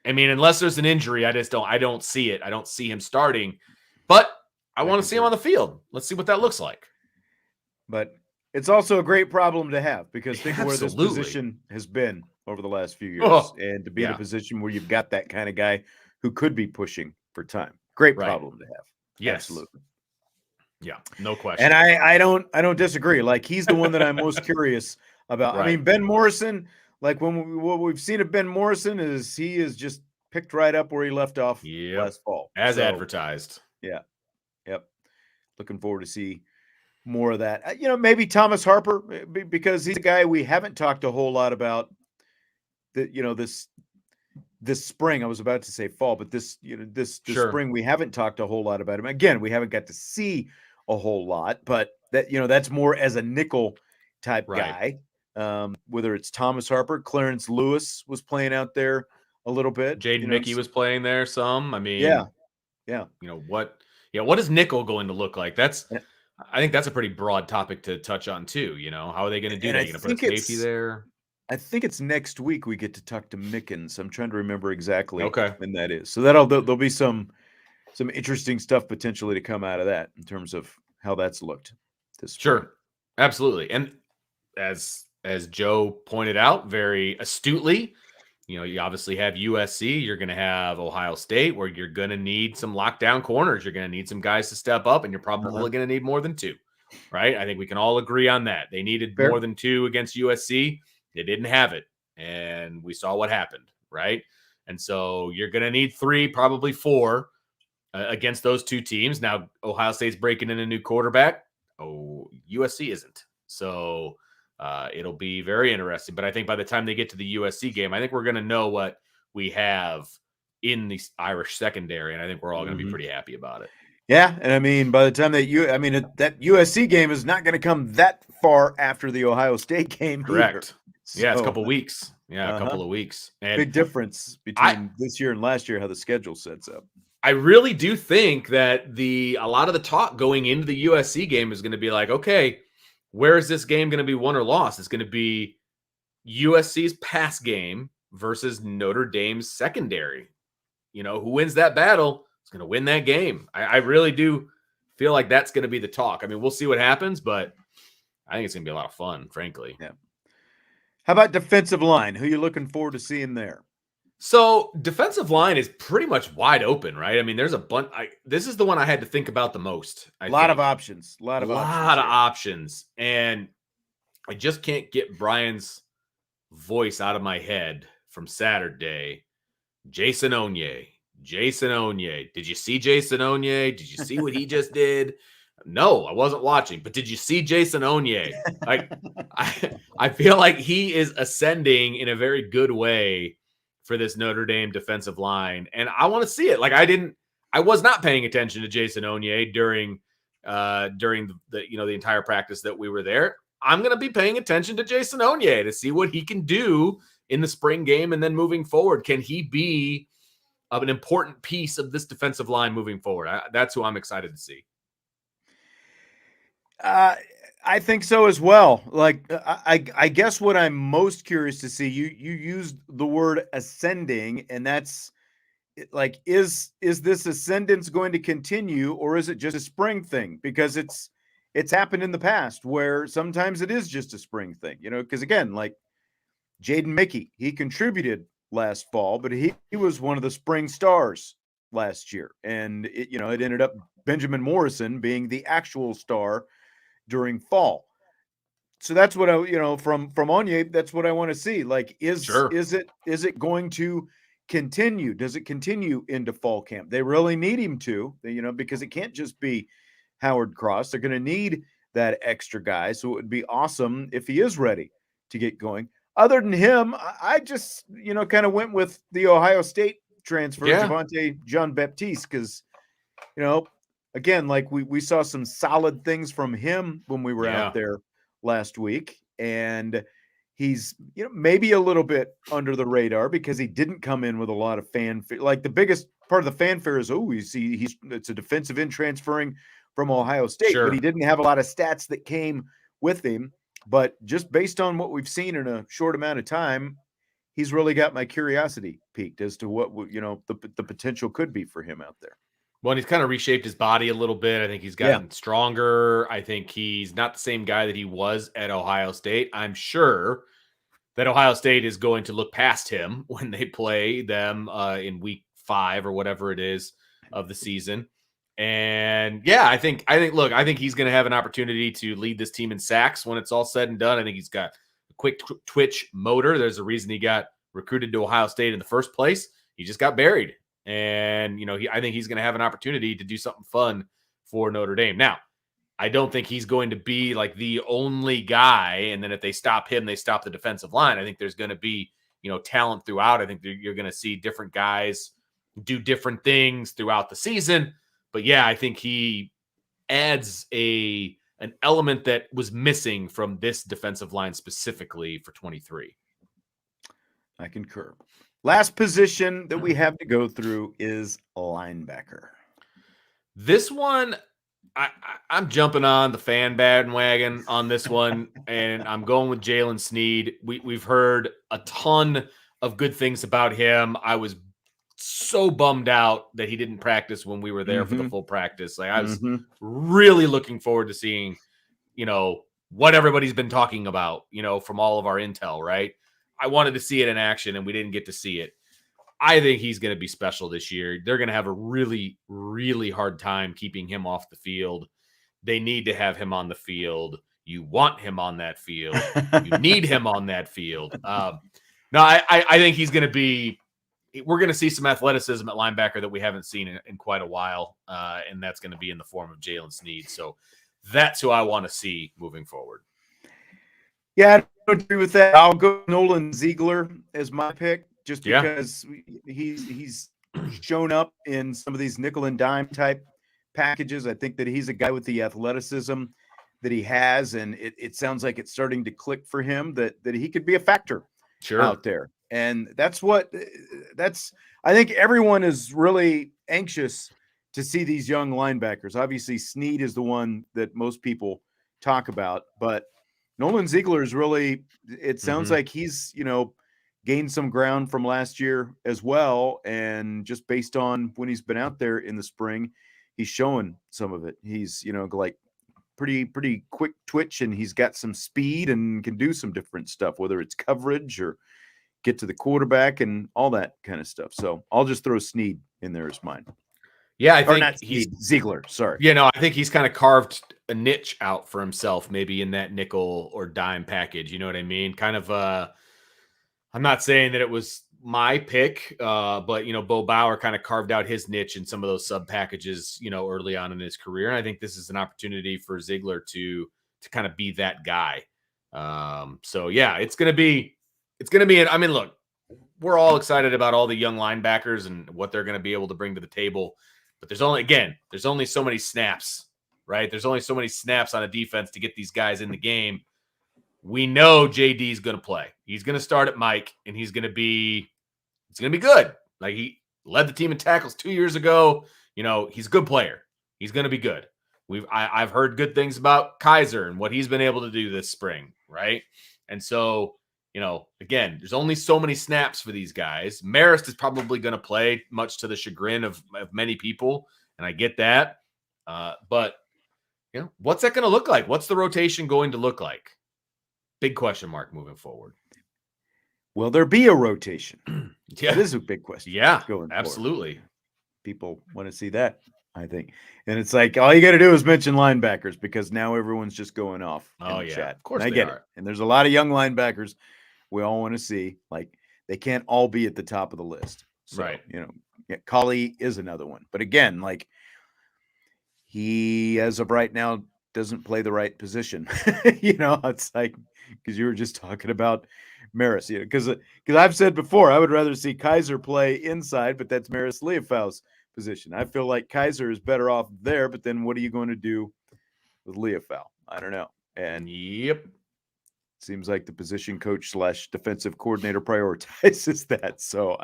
I mean, unless there's an injury, I don't see it. I don't see him starting, but I want to see him on the field. Let's see what that looks like. But it's also a great problem to have because think of where this position has been over the last few years. And to be in a position where you've got that kind of guy who could be pushing for time. Great problem to have. Yes. Absolutely. Yeah, no question. And I don't disagree. Like he's the one that I'm most curious about. Right. I mean, Ben Morrison, like what we've seen of Ben Morrison is he is just picked right up where he left off last fall. As advertised. Yeah. Yep. Looking forward to see more of that. Maybe Thomas Harper, because he's a guy we haven't talked a whole lot about. This spring. I was about to say fall, but this spring we haven't talked a whole lot about him. Again, we haven't got to see a whole lot, but that's more as a nickel type guy. Whether it's Thomas Harper, Clarence Lewis was playing out there a little bit. Jaden Mickey was playing there some. I mean, yeah. What is nickel going to look like? I think that's a pretty broad topic to touch on too. How are they going to do that? Are you going to put a safety there? I think it's next week we get to talk to Mickens. I'm trying to remember exactly when that is. So there'll be some interesting stuff potentially to come out of that in terms of how that's looked this spring. Sure. Absolutely. And as Joe pointed out very astutely, you obviously have USC, you're going to have Ohio State where you're going to need some lockdown corners. You're going to need some guys to step up and you're probably going to need more than two, right? I think we can all agree on that. They needed more than two against USC. They didn't have it. And we saw what happened, right? And so you're going to need three, probably four against those two teams. Now, Ohio State's breaking in a new quarterback. USC isn't. So it'll be very interesting. But I think by the time they get to the USC game, I think we're going to know what we have in the Irish secondary. And I think we're all going to be pretty happy about it. Yeah. And I mean, by the time that USC game is not going to come that far after the Ohio State game. Correct. Yeah, it's a couple weeks. Yeah, a couple of weeks. And big difference between this year and last year, how the schedule sets up. I really do think that a lot of the talk going into the USC game is going to be like, okay, where is this game going to be won or lost? It's going to be USC's pass game versus Notre Dame's secondary. Who wins that battle is going to win that game. I really do feel like that's going to be the talk. I mean, we'll see what happens, but I think it's going to be a lot of fun, frankly. Yeah. How about defensive line? Who are you looking forward to seeing there? So defensive line is pretty much wide open, right? I mean, there's a bunch. This is the one I had to think about the most. A lot of options. A lot of options. And I just can't get Brian's voice out of my head from Saturday. Jason Onye. Did you see Jason Onye? Did you see what he just did? No, I wasn't watching, but did you see Jason Onye? I feel like he is ascending in a very good way for this Notre Dame defensive line. And I want to see it. I was not paying attention to Jason Onye during the entire practice that we were there. I'm going to be paying attention to Jason Onye to see what he can do in the spring game. And then moving forward, can he be an important piece of this defensive line moving forward? That's who I'm excited to see. I think so as well. I guess what I'm most curious to see, you used the word ascending, and that's like, is this ascendance going to continue, or is it just a spring thing? Because it's happened in the past where sometimes it is just a spring thing, because again, like Jaden Mickey, he contributed last fall, but he was one of the spring stars last year. And it ended up Benjamin Morrison being the actual star during fall. So that's what from Onye, that's what I want to see. Like, is it going to continue? Does it continue into fall camp? They really need him to, because it can't just be Howard Cross. They're going to need that extra guy. So it would be awesome if he is ready to get going. Other than him, I just, kind of went with the Ohio State transfer, Yeah. Javonte Jean-Baptiste, because, again, like we saw some solid things from him when we were out there last week. And he's, maybe a little bit under the radar because he didn't come in with a lot of fanfare. Like the biggest part of the fanfare is, it's a defensive end transferring from Ohio State, but he didn't have a lot of stats that came with him. But just based on what we've seen in a short amount of time, he's really got my curiosity piqued as to what, the potential could be for him out there. Well, he's kind of reshaped his body a little bit. I think he's gotten stronger. I think he's not the same guy that he was at Ohio State. I'm sure that Ohio State is going to look past him when they play them in week 5 or whatever it is of the season. And I think he's going to have an opportunity to lead this team in sacks when it's all said and done. I think he's got a quick twitch motor. There's a reason he got recruited to Ohio State in the first place. He just got buried. And, I think he's going to have an opportunity to do something fun for Notre Dame. Now, I don't think he's going to be like the only guy. And then if they stop him, they stop the defensive line. I think there's going to be, talent throughout. I think you're going to see different guys do different things throughout the season. But I think he adds an element that was missing from this defensive line specifically for 23. I concur. Last position that we have to go through is linebacker. This one, I'm jumping on the fan bandwagon on this one, and I'm going with Jalen Sneed. We've heard a ton of good things about him. I was so bummed out that he didn't practice when we were there for the full practice. Like I was really looking forward to seeing, what everybody's been talking about, from all of our intel, right? I wanted to see it in action, and we didn't get to see it. I think he's going to be special this year. They're going to have a really, really hard time keeping him off the field. They need to have him on the field. You want him on that field. You need him on that field. I think he's going to be – we're going to see some athleticism at linebacker that we haven't seen in quite a while, and that's going to be in the form of Jalen Sneed. So that's who I want to see moving forward. Yeah, I don't agree with that. I'll go Nolan Ziegler as my pick just because he's shown up in some of these nickel and dime type packages. I think that he's a guy with the athleticism that he has, and it sounds like it's starting to click for him that he could be a factor out there. And I think everyone is really anxious to see these young linebackers. Obviously, Sneed is the one that most people talk about, but Nolan Ziegler is really, it sounds like he's, gained some ground from last year as well. And just based on when he's been out there in the spring, he's showing some of it. He's, like pretty quick twitch, and he's got some speed and can do some different stuff, whether it's coverage or get to the quarterback and all that kind of stuff. So I'll just throw Sneed in there as mine. Yeah, I think he's Ziegler. Sorry. I think he's kind of carved a niche out for himself, maybe in that nickel or dime package. You know what I mean? Kind of. I'm not saying that it was my pick, but Bo Bauer kind of carved out his niche in some of those sub packages, early on in his career. And I think this is an opportunity for Ziegler to kind of be that guy. It's gonna be. I mean, look, we're all excited about all the young linebackers and what they're going to be able to bring to the table. But there's only so many snaps, right? There's only so many snaps on a defense to get these guys in the game. We know JD is going to play. He's going to start at Mike, and it's going to be good. Like he led the team in tackles 2 years ago. He's a good player. He's going to be good. I've heard good things about Kaiser and what he's been able to do this spring, right? And so, again, there's only so many snaps for these guys. Marist is probably going to play, much to the chagrin of many people, and I get that. But what's that going to look like? What's the rotation going to look like? Big question mark moving forward. Will there be a rotation? That is a big question. Yeah, absolutely. Forward. People want to see that, I think. And it's like, all you got to do is mention linebackers because now everyone's just going off in the chat. Of course and I get it. And there's a lot of young linebackers we all want to see. Like, they can't all be at the top of the list. So, Right. Yeah, Collie is another one. But again, like he, as of right now, doesn't play the right position. It's like because you were just talking about Maris. Because I've said before, I would rather see Kaiser play inside, but that's Maris Leofau's position. I feel like Kaiser is better off there, but then what are you going to do with Leofau? I don't know. And yep. seems like the position coach / defensive coordinator prioritizes that. So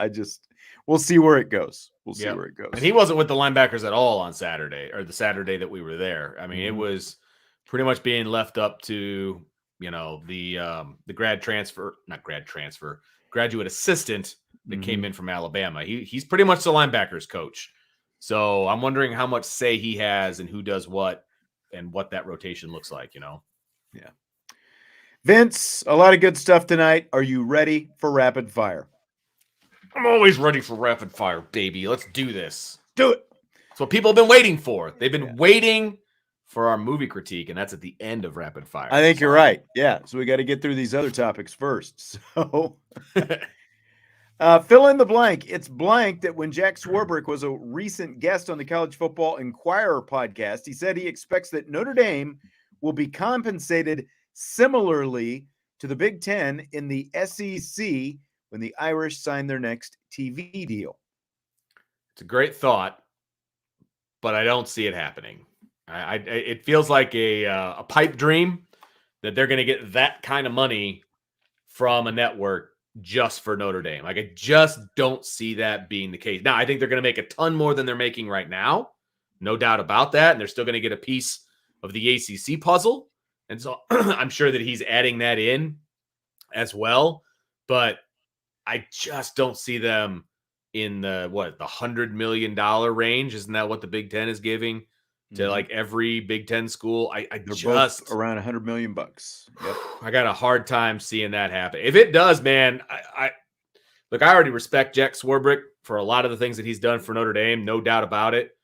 we'll see where it goes. We'll see where it goes. And he wasn't with the linebackers at all on Saturday or the Saturday that we were there. I mean, it was pretty much being left up to, the graduate assistant that came in from Alabama. He's pretty much the linebackers coach. So I'm wondering how much say he has and who does what and what that rotation looks like, Yeah. Vince, a lot of good stuff tonight. Are you ready for rapid fire? I'm always ready for rapid fire, baby. Let's do this. Do it. That's what people have been waiting for. They've been waiting for our movie critique, and that's at the end of rapid fire. I think you're right. Yeah. So we got to get through these other topics first. So fill in the blank. It's blank that when Jack Swarbrick was a recent guest on the College Football Inquirer podcast, he said he expects that Notre Dame will be compensated similarly to the Big Ten in the SEC when the Irish sign their next TV deal. It's a great thought, but I don't see it happening. It feels like a pipe dream that they're going to get that kind of money from a network just for Notre Dame. Like, I just don't see that being the case. Now, I think they're going to make a ton more than they're making right now. No doubt about that. And they're still going to get a piece of the ACC puzzle. And so I'm sure that he's adding that in as well. But I just don't see them in the $100 million range. Isn't that what the Big Ten is giving to like every Big Ten school? They're both around $100 million. Yep. I got a hard time seeing that happen. If it does, man, I already respect Jack Swarbrick for a lot of the things that he's done for Notre Dame, no doubt about it.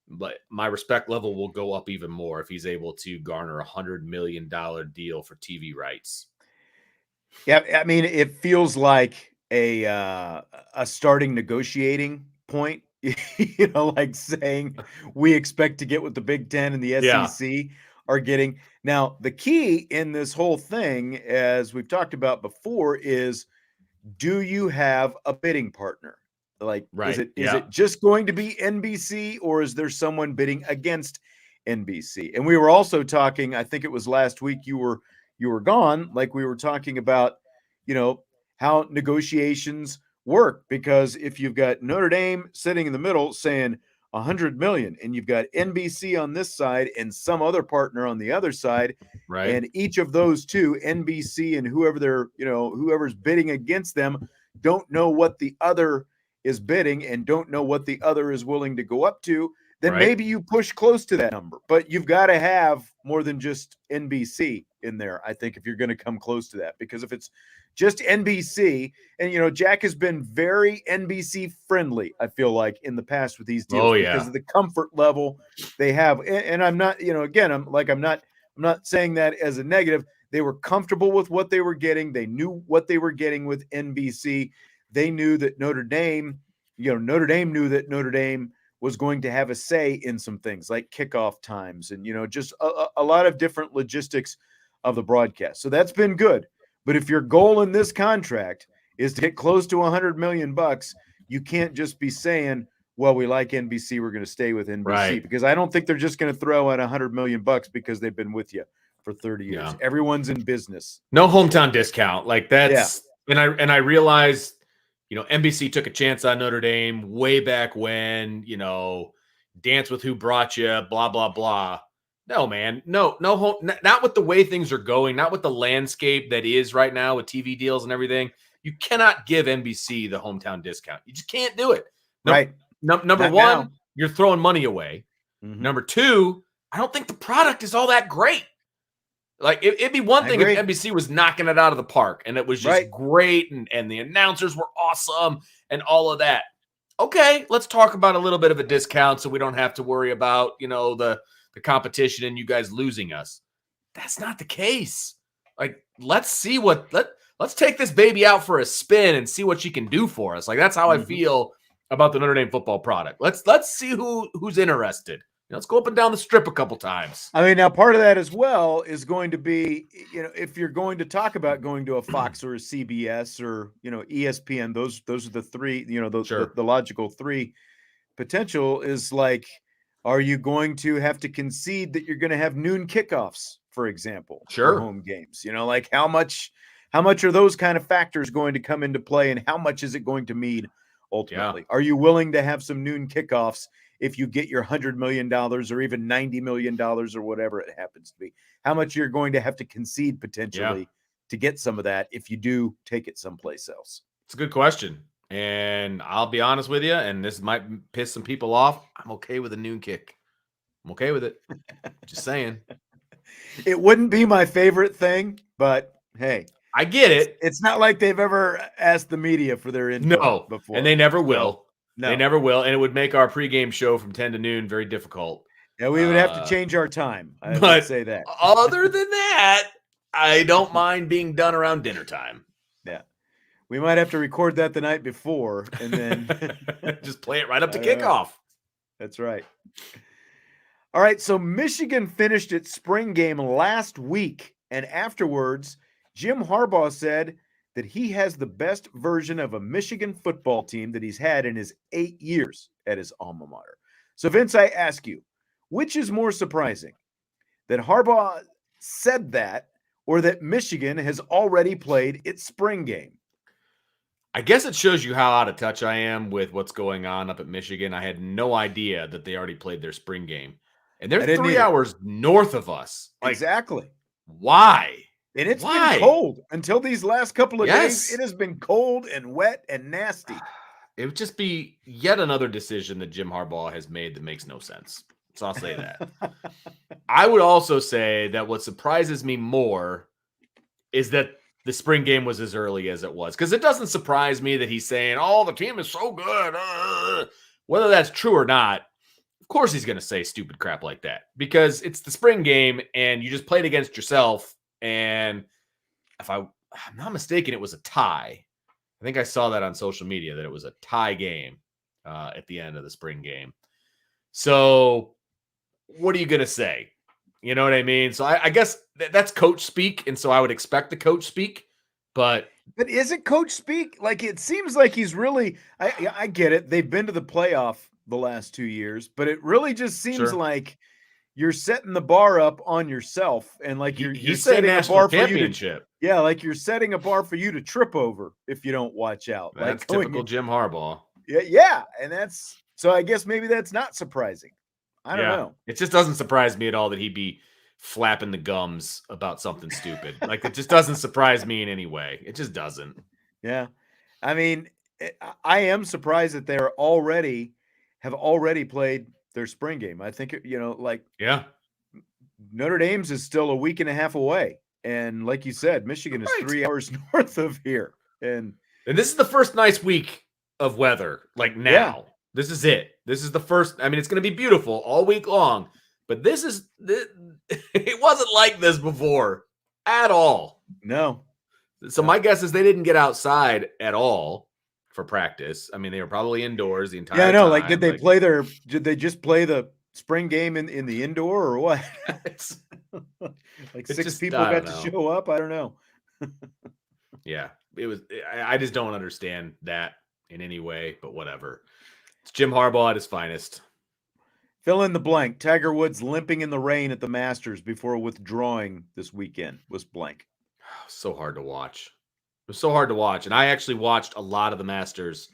But my respect level will go up even more if he's able to garner $100 million deal for TV rights. Yeah, I mean, it feels like a starting negotiating point. Like saying we expect to get what the Big Ten and the SEC are getting. Now, the key in this whole thing, as we've talked about before, is do you have a bidding partner? Like, is it just going to be NBC, or is there someone bidding against NBC? And we were also talking, I think it was last week you were gone, like we were talking about, how negotiations work, because if you've got Notre Dame sitting in the middle saying $100 million, and you've got NBC on this side and some other partner on the other side, right? And each of those two, NBC and whoever's bidding against them, don't know what the other is bidding and don't know what the other is willing to go up to, then maybe you push close to that number. But you've got to have more than just NBC in there, I think, if you're going to come close to that. Because if it's just NBC, and, Jack has been very NBC friendly, I feel like, in the past with these deals because of the comfort level they have. And I'm not, again, I'm not saying that as a negative. They were comfortable with what they were getting. They knew what they were getting with NBC. They knew that Notre Dame knew that Notre Dame was going to have a say in some things like kickoff times and, just a lot of different logistics of the broadcast. So that's been good. But if your goal in this contract is to get close to $100 million, you can't just be saying, well, we like NBC, we're going to stay with NBC, because I don't think they're just going to throw out $100 million because they've been with you for 30 years. Yeah. Everyone's in business. No hometown discount. Like that's, and I realized, NBC took a chance on Notre Dame way back when, Dance with Who Brought You, blah, blah, blah. No, man, no, not with the way things are going, not with the landscape that is right now with TV deals and everything. You cannot give NBC the hometown discount. You just can't do it. Right. Number one, you're throwing money away. Mm-hmm. Number two, I don't think the product is all that great. Like, it'd be one thing if NBC was knocking it out of the park and it was just great and the announcers were awesome and all of that. Okay, let's talk about a little bit of a discount so we don't have to worry about, the competition and you guys losing us. That's not the case. Like, let's see let's take this baby out for a spin and see what she can do for us. Like, that's how I Mhm. feel about the Notre Dame football product. Let's see who's interested. Let's go up and down the strip a couple times. I mean, now part of that as well is going to be, if you're going to talk about going to a Fox or a CBS or, ESPN, those are the three, Sure. the logical three potential is like, are you going to have to concede that you're going to have noon kickoffs, for example, for Sure. home games? Like how much are those kind of factors going to come into play, and how much is it going to mean ultimately? Yeah. Are you willing to have some noon kickoffs if you get your $100 million or even $90 million or whatever it happens to be? How much you're going to have to concede Yeah. potentially to get some of that if you do take it someplace else? It's a good question. And I'll be honest with you, and this might piss some people off. I'm okay with a noon kick. I'm okay with it. Just saying. It wouldn't be my favorite thing, but hey, I get it. it's not like they've ever asked the media for their input No, before. and they never So, will. They no. never will. And it would make our pregame show from 10 to noon very difficult. Yeah, we would have to change our time. I would But say that. other than that, I don't mind being done around dinner time. Yeah. We might have to record that the night before and then just play it right up to I don't know. kickoff. That's right. All right, so Michigan finished its spring game last week, and afterwards, Jim Harbaugh said that he has the best version of a Michigan football team that he's had in his 8 years at his alma mater. So, Vince, I ask you, which is more surprising? That Harbaugh said that, or that Michigan has already played its spring game? I guess it shows you how out of touch I am with what's going on up at Michigan. I had no idea that they already played their spring game. And they're I didn't 3 either. hours north of us. Like, Exactly. why? And it's been Why? cold until these last couple of days. Yes. It has been cold and wet and nasty. It would just be yet another decision that Jim Harbaugh has made that makes no sense. So I'll say that. I would also say that what surprises me more is that the spring game was as early as it was. Because it doesn't surprise me that he's saying, oh, the team is so good. Whether that's true or not, of course he's going to say stupid crap like that. Because it's the spring game and you just played against yourself. And if I'm not mistaken, it was a tie. I think I saw that on social media that it was a tie game at the end of the spring game. So what are you going to say? You know what I mean? So I guess that's coach speak. And so I would expect the coach speak. But is it coach speak? Like, it seems like he's really, I get it. They've been to the playoff the last 2 years, but it really just seems like you're setting the bar up on yourself, and like you're setting a bar for you to, like you're setting a bar for you to trip over if you don't watch out. That's like typical Jim Harbaugh. Yeah, and that's so. I guess maybe that's not surprising. I don't know. It just doesn't surprise me at all that he'd be flapping the gums about something stupid. Like, it just doesn't surprise me in any way. It just doesn't. Yeah, I mean, I am surprised that have already played their spring game. I think, Notre Dame's is still a week and a half away. And like you said, Michigan is 3 hours north of here. And this is the first nice week of weather, like now. Yeah. This is it. This is the first. I mean, it's going to be beautiful all week long. But it wasn't like this before at all. No. So my guess is they didn't get outside at all for practice. I mean, they were probably indoors the entire time. Yeah, I know. Like, did they just play the spring game in the indoor or what? Like, six people got to show up? I don't know. Yeah, it was. I just don't understand that in any way, but whatever. It's Jim Harbaugh at his finest. Fill in the blank. Tiger Woods limping in the rain at the Masters before withdrawing this weekend was blank. So hard to watch. It was so hard to watch. And I actually watched a lot of the Masters.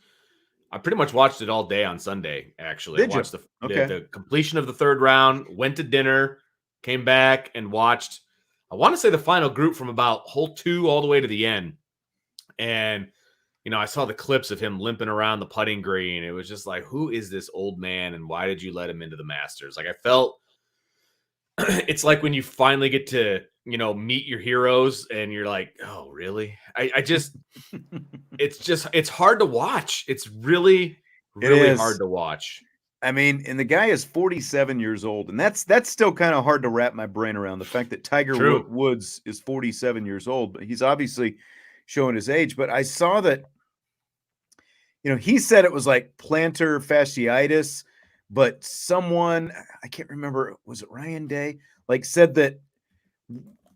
I pretty much watched it all day on Sunday, actually. Did I watched you? the completion of the third round, went to dinner, came back and watched, I want to say, the final group from about hole 2 all the way to the end. And I saw the clips of him limping around the putting green. It was just like, who is this old man and why did you let him into the Masters? Like, I felt it's like when you finally get to, meet your heroes and you're like, oh, really? I just, it's hard to watch. It's really, really hard to watch. I mean, and the guy is 47 years old, and that's still kind of hard to wrap my brain around, the fact that Tiger Woods is 47 years old, but he's obviously showing his age, but I saw that, he said it was like plantar fasciitis, but someone, I can't remember, was it Ryan Day, like said that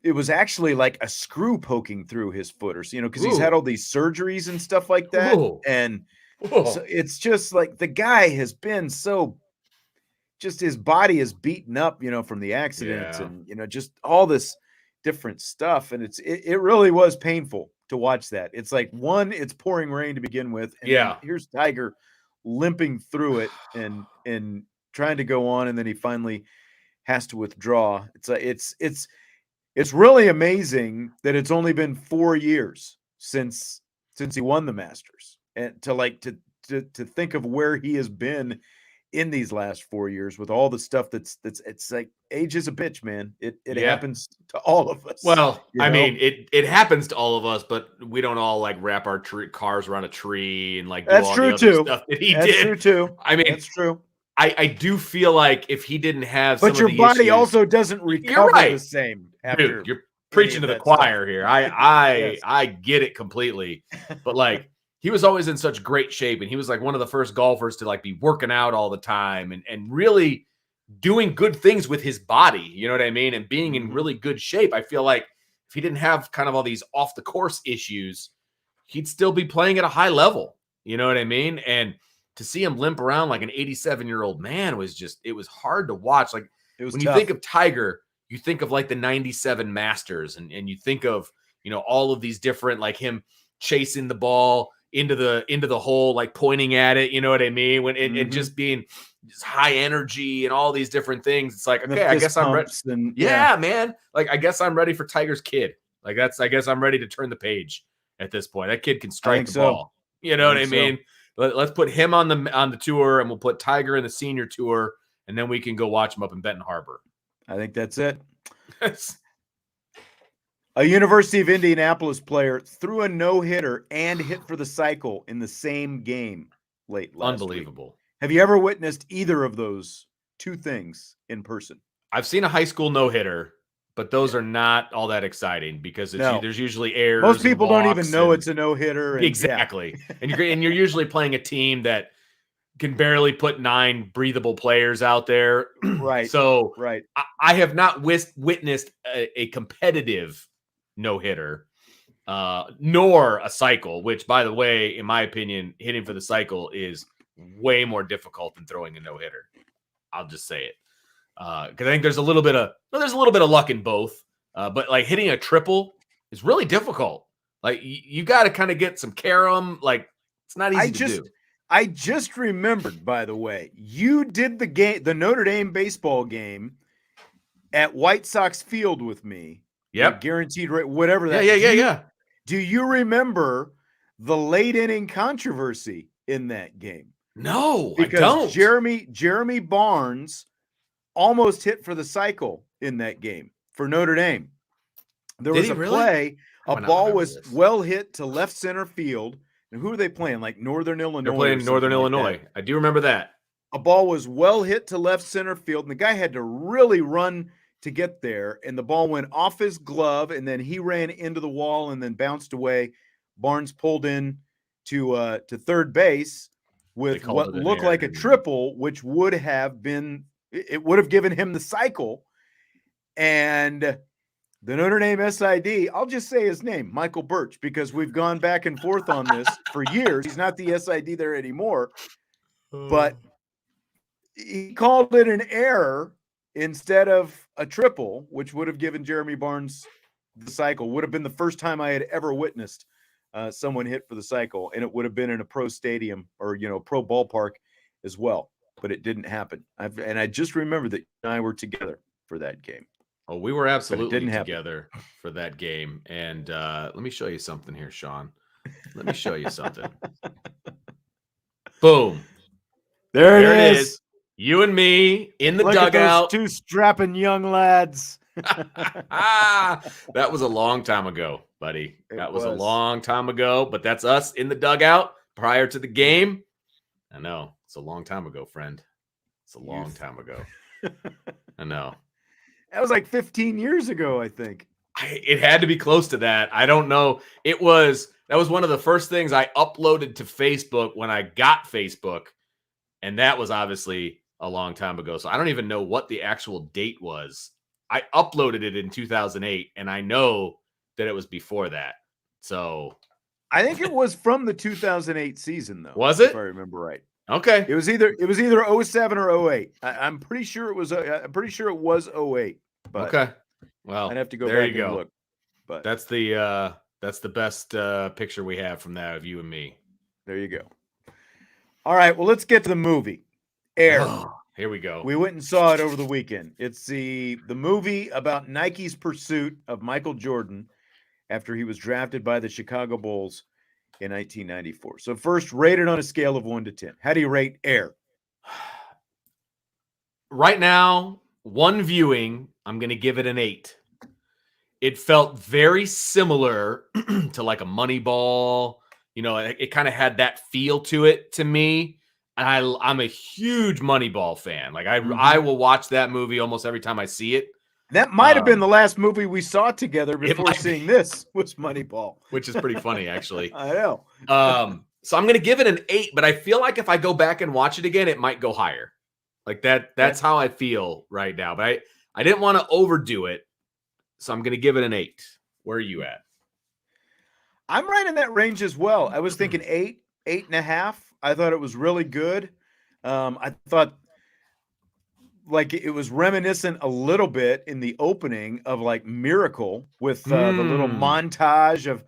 it was actually like a screw poking through his foot, or because he's had Ooh. all these surgeries and stuff like that, Ooh. and so Ooh. it's just like the guy has been so, just his body is beaten up, from the accidents, Yeah. and just all this different stuff, and it really was painful to watch that. It's like, one, it's pouring rain to begin with, and then Yeah. here's Tiger limping through it and trying to go on, and then he finally has to withdraw. It's really amazing that it's only been 4 years since he won the Masters, and to think of where he has been in these last 4 years with all the stuff that's it's like, age is a bitch, man. It Yeah. happens to all of us. Well, I mean, it happens to all of us, but we don't all like wrap our cars around a tree and like do That's all the true other too. stuff that he That's did. true too. I mean, That's true. I do feel like if he didn't have some But of your the body issues, also doesn't you're recover the right, same dude. after You're any preaching of to the that stuff. choir here. I Yes. I get it completely, but like he was always in such great shape, and he was like one of the first golfers to like be working out all the time and really doing good things with his body. You know what I mean? And being in Mhm. really good shape. I feel like if he didn't have kind of all these off the course issues, he'd still be playing at a high level. You know what I mean? And to see him limp around like an 87-year-old man was just, it was hard to watch. Like It was when you think tough. of Tiger, you think of like the 97 Masters, and you think of, all of these different, like him chasing the ball into the hole, like pointing at it, you know what I mean? When and Mhm. just being just high energy and all these different things. It's like, The okay, I fist guess I'm ready. pumps and yeah. Yeah, man. Like, I guess I'm ready for Tiger's kid. Like I guess I'm ready to turn the page at this point. That kid can I strike think the so. ball. You I know what think I so. mean? Let's put him on the tour, and we'll put Tiger in the senior tour, and then we can go watch him up in Benton Harbor. I think that's it. A University of Indianapolis player threw a no-hitter and hit for the cycle in the same game late last week. Unbelievable. Have you ever witnessed either of those two things in person? I've seen a high school no-hitter, but those Yeah. are not all that exciting because No. there's usually Most errors and people don't even walks know and it's a no-hitter, and yeah. exactly. And you're usually playing a team that can barely put 9 breathable players out there. Right. So Right. I have not witnessed a competitive no-hitter, nor a cycle, which, by the way, in my opinion, hitting for the cycle is way more difficult than throwing a no-hitter. I'll just say it. Because I think there's a little bit of luck in both. But like hitting a triple is really difficult. Like you got to kind of get some carom. Like it's not easy to do. I just remembered, by the way, you did the Notre Dame baseball game at White Sox Field with me. The Yep. guaranteed rate, whatever Yeah. that. Yeah. Yeah. Yeah. Do you remember the late inning controversy in that game? No, I Because don't. Jeremy Barnes almost hit for the cycle in that game for Notre Dame. There Did was he a really? play, How a do I not ball remember was this? well hit to left center field. And who are they playing? Like Northern They're Illinois or playing Northern something like that. Illinois. I do remember that. A ball was well hit to left center field, and the guy had to really run to get there. And the ball went off his glove, and then he ran into the wall and then bounced away. Barnes pulled in to third base They with called what it an looked error, like a didn't they? triple, which would have given him the cycle. And the Notre Dame SID, I'll just say his name, Michael Birch, because we've gone back and forth on this for years. He's not the SID there anymore, but he called it an error instead of a triple, which would have given Jeremy Barnes the cycle. Would have been the first time I had ever witnessed someone hit for the cycle, and it would have been in a pro stadium or pro ballpark as well. But it didn't happen. And I just remember that you and I were together for that game. Oh, we were But it absolutely didn't happen. together for that game. And let me show you something here, Sean. Let me show you something. Boom. There There it it is. is. You and me in the Look at those dugout. two strapping young lads. That was a long time ago, buddy. That was a was. long time ago, but that's us in the dugout prior to the game. I know. It's a long time ago, friend. It's a long time ago. I know. That was like 15 years ago, I think. It had to be close to that. I don't know. That was one of the first things I uploaded to Facebook when I got Facebook, and that was obviously a long time ago. So I don't even know what the actual date was. I uploaded it in 2008, and I know that it was before that. So I think it was from the 2008 season, though. Was if it? I remember right? Okay. It was either 07 or 08. I'm pretty sure it was. I'm pretty sure it was 08. But Okay. Well, I'd have to go there back you and go. look. But That's the best picture we have from that of you and me. there you go. All right. Well, let's get to the movie. Air. Oh, here we go. We went and saw it over the weekend. It's the movie about Nike's pursuit of Michael Jordan after he was drafted by the Chicago Bulls in 1994. So first, rated on a scale of 1 to 10. How do you rate Air? Right now, one viewing, I'm going to give it an 8. It felt very similar to like a Moneyball. You know, it kind of had that feel to it to me. And I'm a huge Moneyball fan. Like I will watch that movie almost every time I see it. That might have been the last movie we saw together before seeing this was Moneyball, which is pretty funny, actually. I know. So I'm going to give it an 8, but I feel like if I go back and watch it again, it might go higher. Like that's how I feel right now. But I didn't want to overdo it. So I'm going to give it an 8. Where are you at? I'm right in that range as well. I was thinking 8, 8.5. I thought it was really good. I thought like it was reminiscent a little bit in the opening of like Miracle with the little montage of,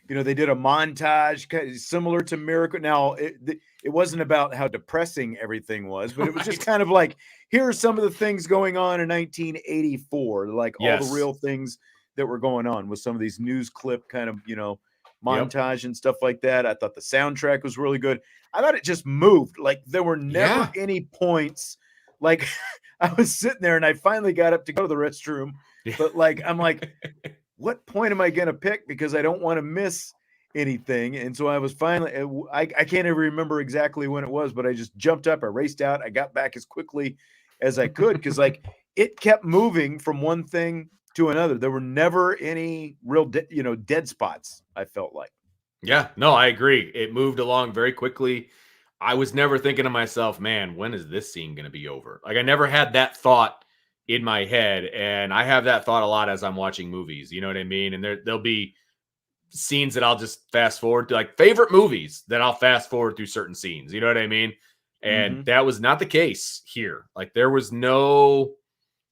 they did a montage kind of similar to Miracle. Now it wasn't about how depressing everything was, but it was just kind of like, here are some of the things going on in 1984, like all the real things that were going on with some of these news clip kind of, montage and stuff like that. I thought the soundtrack was really good. I thought it just moved. Like there were never any points. Like I was sitting there and I finally got up to go to the restroom, but like, I'm like, what point am I going to pick? Because I don't want to miss anything. And so I was finally, I can't even remember exactly when it was, but I just jumped up, I raced out, I got back as quickly as I could. Cause like it kept moving from one thing to another. There were never any real, dead spots. I felt like. Yeah, no, I agree. It moved along very quickly. I was never thinking to myself, man, when is this scene going to be over? Like I never had that thought in my head. And I have that thought a lot as I'm watching movies. You know what I mean? And there'll be scenes that I'll just fast forward to, like favorite movies that I'll fast forward through certain scenes. You know what I mean? And that was not the case here. Like there was no,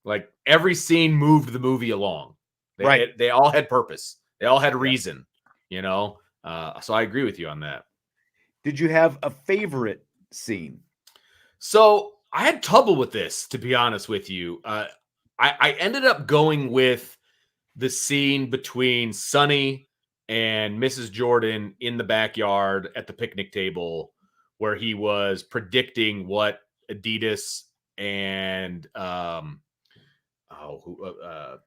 like every scene moved the movie along. They all had purpose. They all had reason, So I agree with you on that. Did you have a favorite scene? So I had trouble with this, to be honest with you. I ended up going with the scene between Sonny and Mrs. Jordan in the backyard at the picnic table, where he was predicting what Adidas and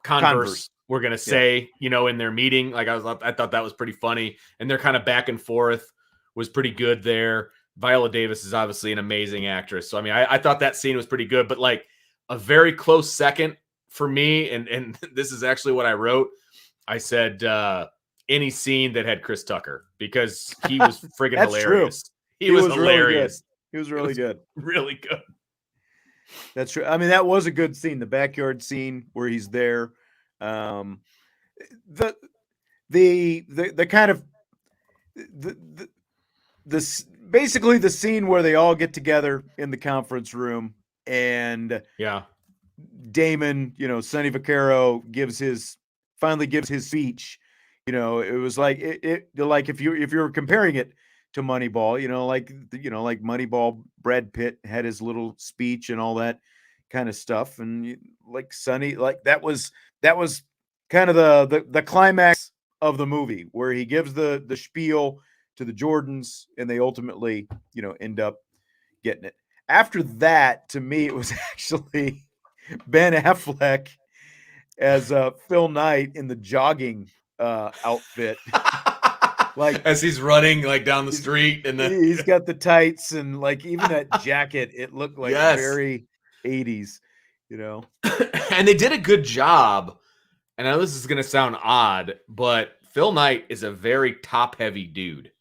Converse were going to say, in their meeting. Like I thought that was pretty funny, and their kind of back and forth was pretty good there. Viola Davis is obviously an amazing actress. So, I mean, I thought that scene was pretty good, but like a very close second for me. And this is actually what I wrote. I said, any scene that had Chris Tucker, because he was friggin' hilarious. True. He was hilarious. He was really good. Really good. That's true. I mean, that was a good scene. The backyard scene where he's there. The kind of this basically the scene where they all get together in the conference room and Damon, Sonny Vaccaro finally gives his speech. It was like it like if you were comparing it to Moneyball, like Moneyball, Brad Pitt had his little speech and all that kind of stuff, and like Sonny, like that was kind of the climax of the movie where he gives the spiel to the Jordans and they ultimately, end up getting it. After that, to me, it was actually Ben Affleck as Phil Knight in the jogging outfit. Like as he's running like down the street, and then he's got the tights and like even that jacket, it looked like very 80s, And they did a good job. and I know this is going to sound odd, but Phil Knight is a very top-heavy dude.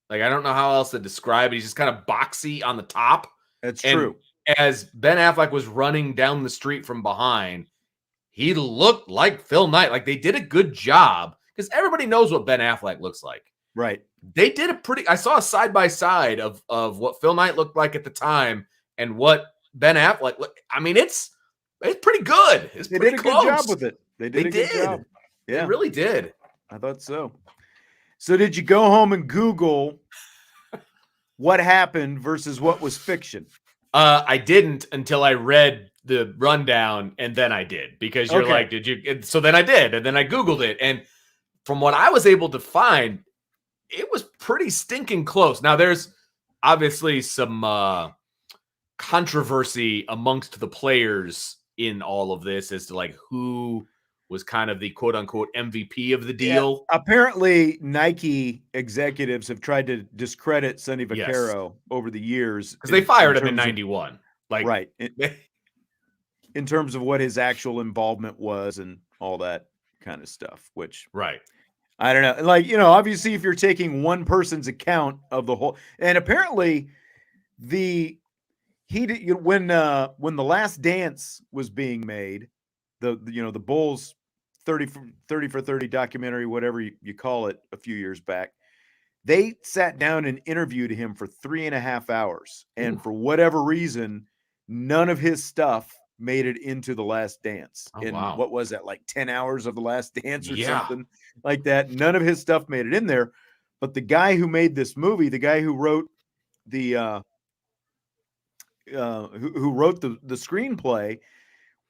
Like, I don't know how else to describe it. He's just kind of boxy on the top. That's And true. as Ben Affleck was running down the street from behind, he looked like Phil Knight. Like, they did a good job because everybody knows what Ben Affleck looks like. Right. They did a pretty. I saw a side by side of what Phil Knight looked like at the time and what Ben Affleck looked. I mean, it's pretty good. It's They pretty did a close. good job with it. They did a good job. Yeah, they really did. I thought so. So did you go home and Google what happened versus what was fiction? I didn't until I read the rundown, and then I did, because you're like, did you? So then I did, and then I Googled it, and from what I was able to find, it was pretty stinking close. Now, there's obviously some controversy amongst the players in all of this as to like who was kind of the quote unquote MVP of the deal. Yeah, apparently, Nike executives have tried to discredit Sonny Vaccaro over the years because they fired him in '91. Like, right. In terms of what his actual involvement was and all that kind of stuff, which right. I don't know. Like, you know, obviously if you're taking one person's account of the whole, and apparently when The Last Dance was being made, the Bulls 30 for 30 documentary, whatever you call it, a few years back, they sat down and interviewed him for 3.5 hours. And for whatever reason, none of his stuff made it into The Last Dance. What was that, like 10 hours of The Last Dance or something like that? None of his stuff made it in there. But the guy who made this movie, the guy who wrote the screenplay,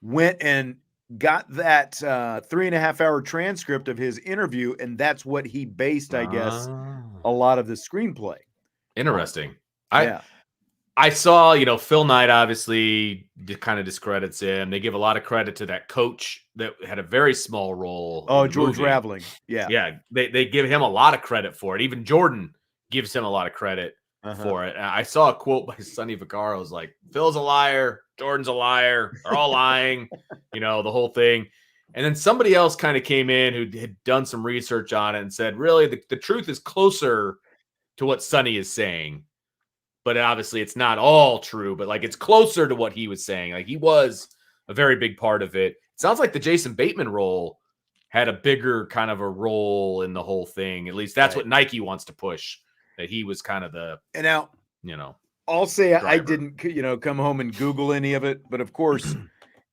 went and got that 3.5 hour transcript of his interview, and that's what he based, I guess, a lot of the screenplay. Interesting. Yeah. I saw, Phil Knight obviously kind of discredits him. They give a lot of credit to that coach that had a very small role. Oh, George Raveling. Yeah. Yeah. They give him a lot of credit for it. Even Jordan gives him a lot of credit for it. And I saw a quote by Sonny Vaccaro. It was like, Phil's a liar. Jordan's a liar. They're all lying, the whole thing. And then somebody else kind of came in who had done some research on it and said, really, the truth is closer to what Sonny is saying. But obviously it's not all true, but like it's closer to what he was saying. Like he was a very big part of it. It sounds like the Jason Bateman role had a bigger kind of a role in the whole thing. At least that's what Nike wants to push, that he was kind of the, and now, I'll say driver. I didn't, come home and Google any of it, but of course,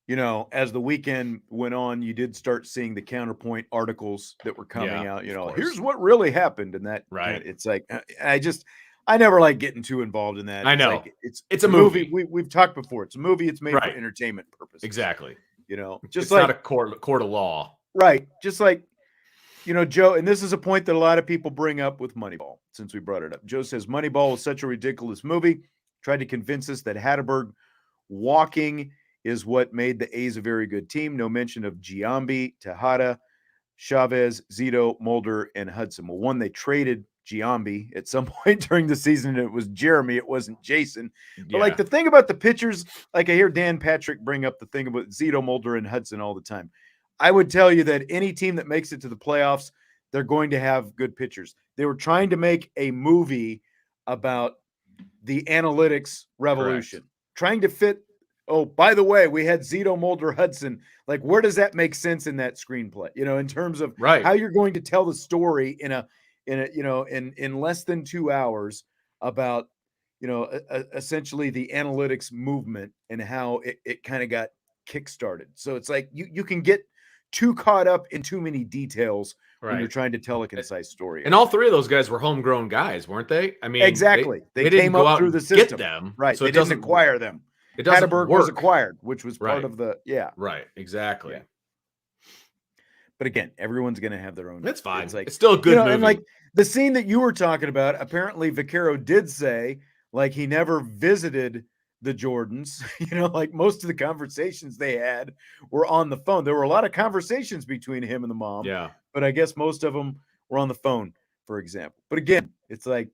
as the weekend went on, you did start seeing the counterpoint articles that were coming out, here's what really happened. And that, it's like, I never like getting too involved in that. I know. Like, it's a movie. We've talked before. It's a movie. It's made for entertainment purposes. Exactly. Just it's like not a court of law. Right. Just like, Joe, and this is a point that a lot of people bring up with Moneyball, since we brought it up. Joe says Moneyball was such a ridiculous movie. Tried to convince us that Hatterberg walking is what made the A's a very good team. No mention of Giambi, Tejada, Chavez, Zito, Mulder, and Hudson. Well, one, they traded Giambi at some point during the season. It was Jeremy. It wasn't Jason. But like the thing about the pitchers, like I hear Dan Patrick bring up the thing about Zito, Mulder, and Hudson all the time. I would tell you that any team that makes it to the playoffs, they're going to have good pitchers. They were trying to make a movie about the analytics revolution, trying to fit. Oh, by the way, we had Zito, Mulder, Hudson. Like, where does that make sense in that screenplay? In terms of how you're going to tell the story in less than 2 hours about, essentially the analytics movement and how it kind of got kickstarted. So it's like you can get too caught up in too many details when you're trying to tell a concise story. And all three of those guys were homegrown guys, weren't they? I mean, exactly. They came up through the system. Get them, right? So they didn't acquire them. Hatterberg was acquired, which was part of the Right, exactly. Yeah. But again, everyone's going to have their own. That's fine. It's still a good movie. And like the scene that you were talking about, apparently Vaccaro did say like he never visited the Jordans. Like most of the conversations they had were on the phone. There were a lot of conversations between him and the mom. Yeah. But I guess most of them were on the phone, for example. But again, it's like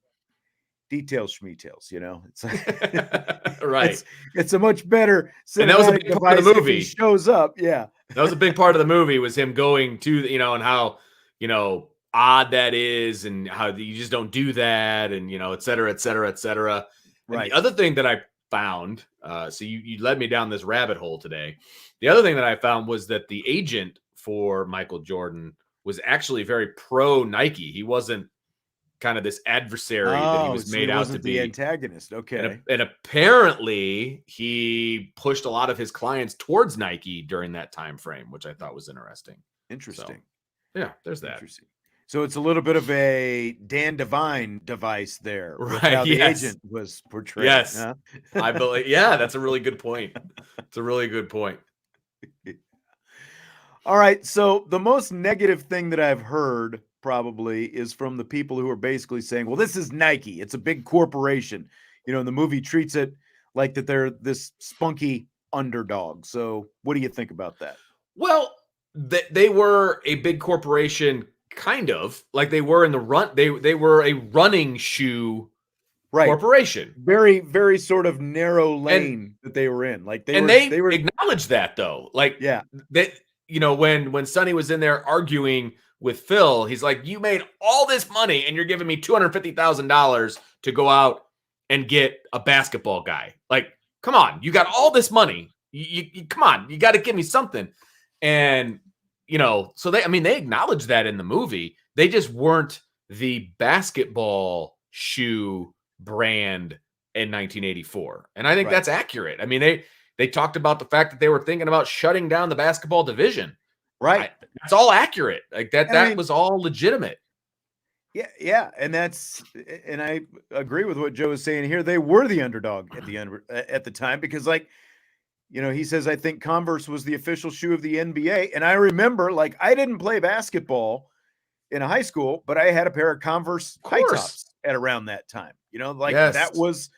details, schmeetails, It's like right. It's a much better. And that was a big part of the movie. He shows up. Yeah. That was a big part of the movie, was him going to, and how, odd that is, and how you just don't do that, and, et cetera, et cetera, et cetera. And the Right. other thing that I found, so you led me down this rabbit hole today. The other thing that I found was that the agent for Michael Jordan was actually very pro Nike. He wasn't kind of this adversary that he Oh, was so he made out to wasn't the be. antagonist. Okay. And apparently he pushed a lot of his clients towards Nike during that time frame, which I thought was interesting. Interesting. So, yeah, there's that. Interesting. So it's a little bit of a Dan Devine device there with Right, how the yes. agent was portrayed. Yes. Huh? I believe, yeah, that's a really good point. It's a really good point. All right. So the most negative thing that I've heard probably is from the people who are basically saying, well, this is Nike. It's a big corporation. And the movie treats it like that they're this spunky underdog. So what do you think about that? Well, they were a big corporation, kind of like they were in the run. They were a running shoe corporation. Very, very sort of narrow lane that they were in. Like they were acknowledged that, though. Like, yeah, that, when Sonny was in there arguing with Phil, he's like, you made all this money and you're giving me $250,000 to go out and get a basketball guy. Like, come on, you got all this money. You come on, you got to give me something. And, so they acknowledged that in the movie. They just weren't the basketball shoe brand in 1984. And I think that's accurate. I mean, they talked about the fact that they were thinking about shutting down the basketball division. Right. That's all accurate. Like that was all legitimate. Yeah. And I agree with what Joe is saying here. They were the underdog at the time because, like, he says, I think Converse was the official shoe of the NBA. And I remember, like, I didn't play basketball in high school, but I had a pair of Converse high tops at around that time. Yes.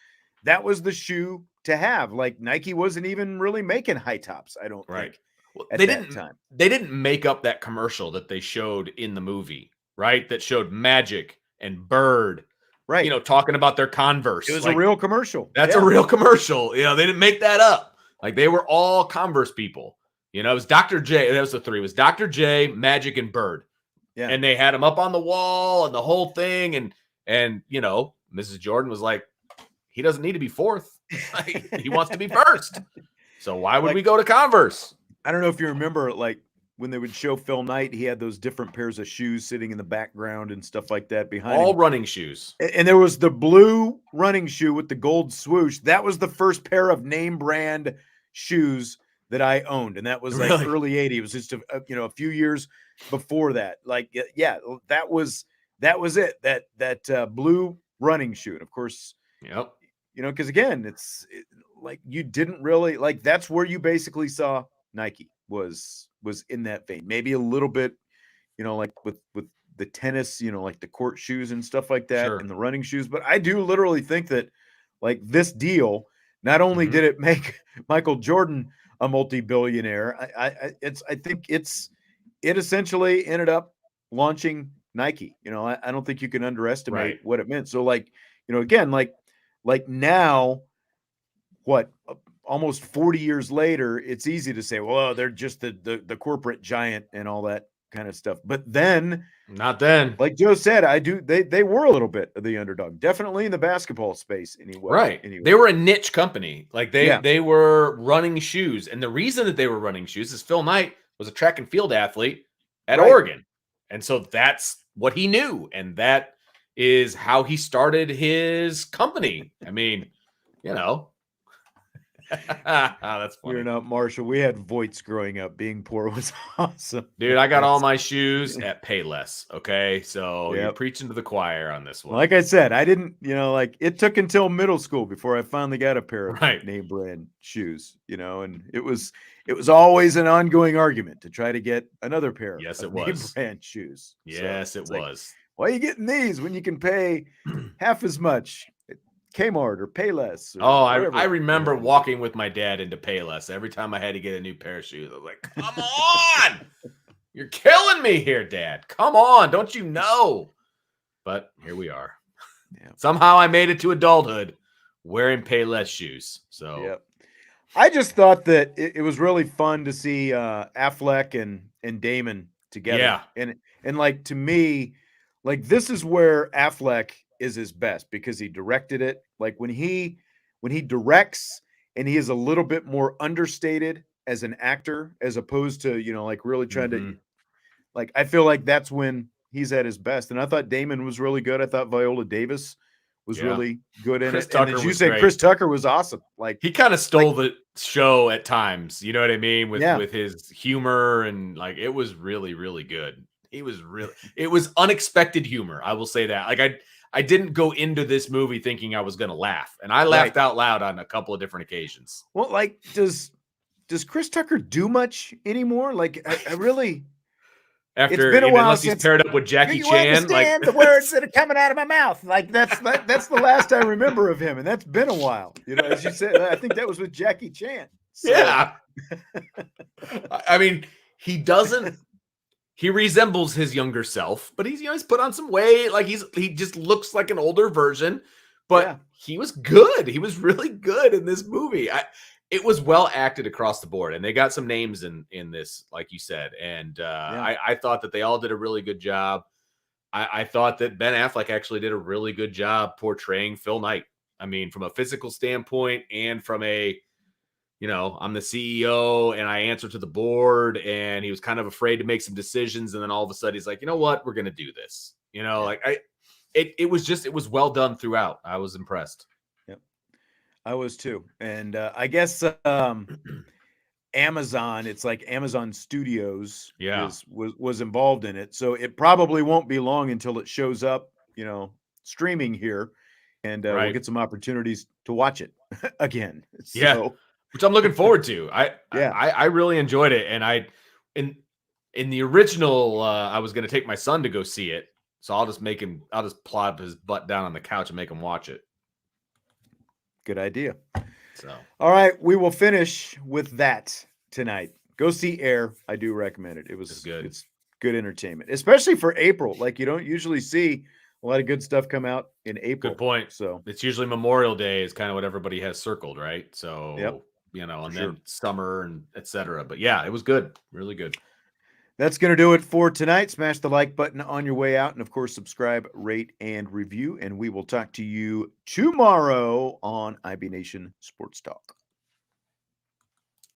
that was the shoe to have. Like, Nike wasn't even really making high tops, I don't think. Well, at that time. They didn't make up that commercial that they showed in the movie, right? That showed Magic and Bird, right? Talking about their Converse. It was a real commercial. That's a real commercial. They didn't make that up. Like, they were all Converse people. It was Dr. J. That was the three. It was Dr. J, Magic, and Bird. Yeah. And they had them up on the wall and the whole thing. And Mrs. Jordan was like, he doesn't need to be fourth. He wants to be first. So why would we go to Converse? I don't know if you remember, like, when they would show Phil Knight, he had those different pairs of shoes sitting in the background and stuff like that behind all him. Running shoes. And there was the blue running shoe with the gold swoosh. That was the first pair of name brand shoes that I owned. And that was like early 80s. It was just a few years before that. Like, yeah, that was it. That blue running shoe. And of course, yep. Because again, like, you didn't really, like, that's where you basically saw Nike was in that vein. Maybe a little bit, like with the tennis, like the court shoes and stuff like that, and the running shoes. But I do literally think that, like, this deal, not only did it make Michael Jordan a multi-billionaire, I think it essentially ended up launching Nike. I don't think you can underestimate what it meant. So, like, again, like now, what, almost 40 years later, it's easy to say, well, they're just the corporate giant and all that kind of stuff. But then, not then. Like Joe said, they were a little bit of the underdog, definitely in the basketball space anyway. Right. Anyway. They were a niche company. Like, they were running shoes. And the reason that they were running shoes is Phil Knight was a track and field athlete at Oregon. And so that's what he knew. And that is how he started his company. I mean, that's funny. You're not Marshall. We had Voights growing up. Being poor was awesome. Dude, I got all my shoes at Payless. Okay. So you're preaching to the choir on this one. Like I said, I didn't, like, it took until middle school before I finally got a pair of name brand shoes, and it was always an ongoing argument to try to get another pair of name brand shoes. Yes, so it was. Like, why are you getting these when you can pay half as much at Kmart or Payless? Or I remember walking with my dad into Payless every time I had to get a new pair of shoes. I was like, come on, you're killing me here, Dad. Come on, don't you know? But here we are. Yeah. Somehow I made it to adulthood wearing Payless shoes. So, I just thought that it was really fun to see Affleck and Damon together, Yeah. and like to me, like this is where Affleck is his best because he directed it. Like when he directs and he is a little bit more understated as an actor as opposed to like really trying to Hmm. like I feel like that's when he's at his best. And I thought Damon was really good. I thought Viola Davis was Yeah. really good in Chris it. And Tucker as you was said, great. Chris Tucker was awesome. He kind of Like stole the show at times. You know what I mean? yeah, With his humor and like it was really, really good. It was unexpected humor. I will say that. Like I didn't go into this movie thinking I was gonna laugh. And I right. laughed out loud on a couple of different occasions. Well, like does Chris Tucker do much anymore? Like I really it's After been a while unless he's since paired up with do Jackie you Chan, like understand the words that are coming out of my mouth? Like that's the last I remember of him, and that's been a while. As you said, I think that was with Jackie Chan. So yeah. I mean, he doesn't he resembles his younger self, but he's put on some weight. Like he just looks like an older version, yeah, but he was good. He was really good in this movie. It was well acted across the board, and they got some names in this, like you said. And yeah, I thought that they all did a really good job. I thought that Ben Affleck actually did a really good job portraying Phil Knight. I mean, from a physical standpoint and from I'm the CEO and I answer to the board. And he was kind of afraid to make some decisions. And then all of a sudden he's like, you know what? We're going to do this. yeah, It was well done throughout. I was impressed. yeah. I was too, and I guess Amazon, it's like Amazon Studios Yeah. was involved in it. So it probably won't be long until it shows up, streaming here and we'll Right. get some opportunities to watch it again. Yeah. So, Which I'm looking forward to. yeah, I really enjoyed it. And in in the original, I was going to take my son to go see it. So I'll just plop his butt down on the couch and make him watch it. good idea. So All right, we will finish with that tonight. Go see Air. I do recommend it. it's good. It's good entertainment, especially for April. Like you don't usually see a lot of good stuff come out in Good April. point. So, It's usually Memorial Day is kind of what everybody has circled, right? yep, So, for and sure. then summer and etc. But yeah, it was good. Really good. That's going to do it for tonight. Smash the like button on your way out. And of course, subscribe, rate, and review. And we will talk to you tomorrow on IB Nation Sports Talk.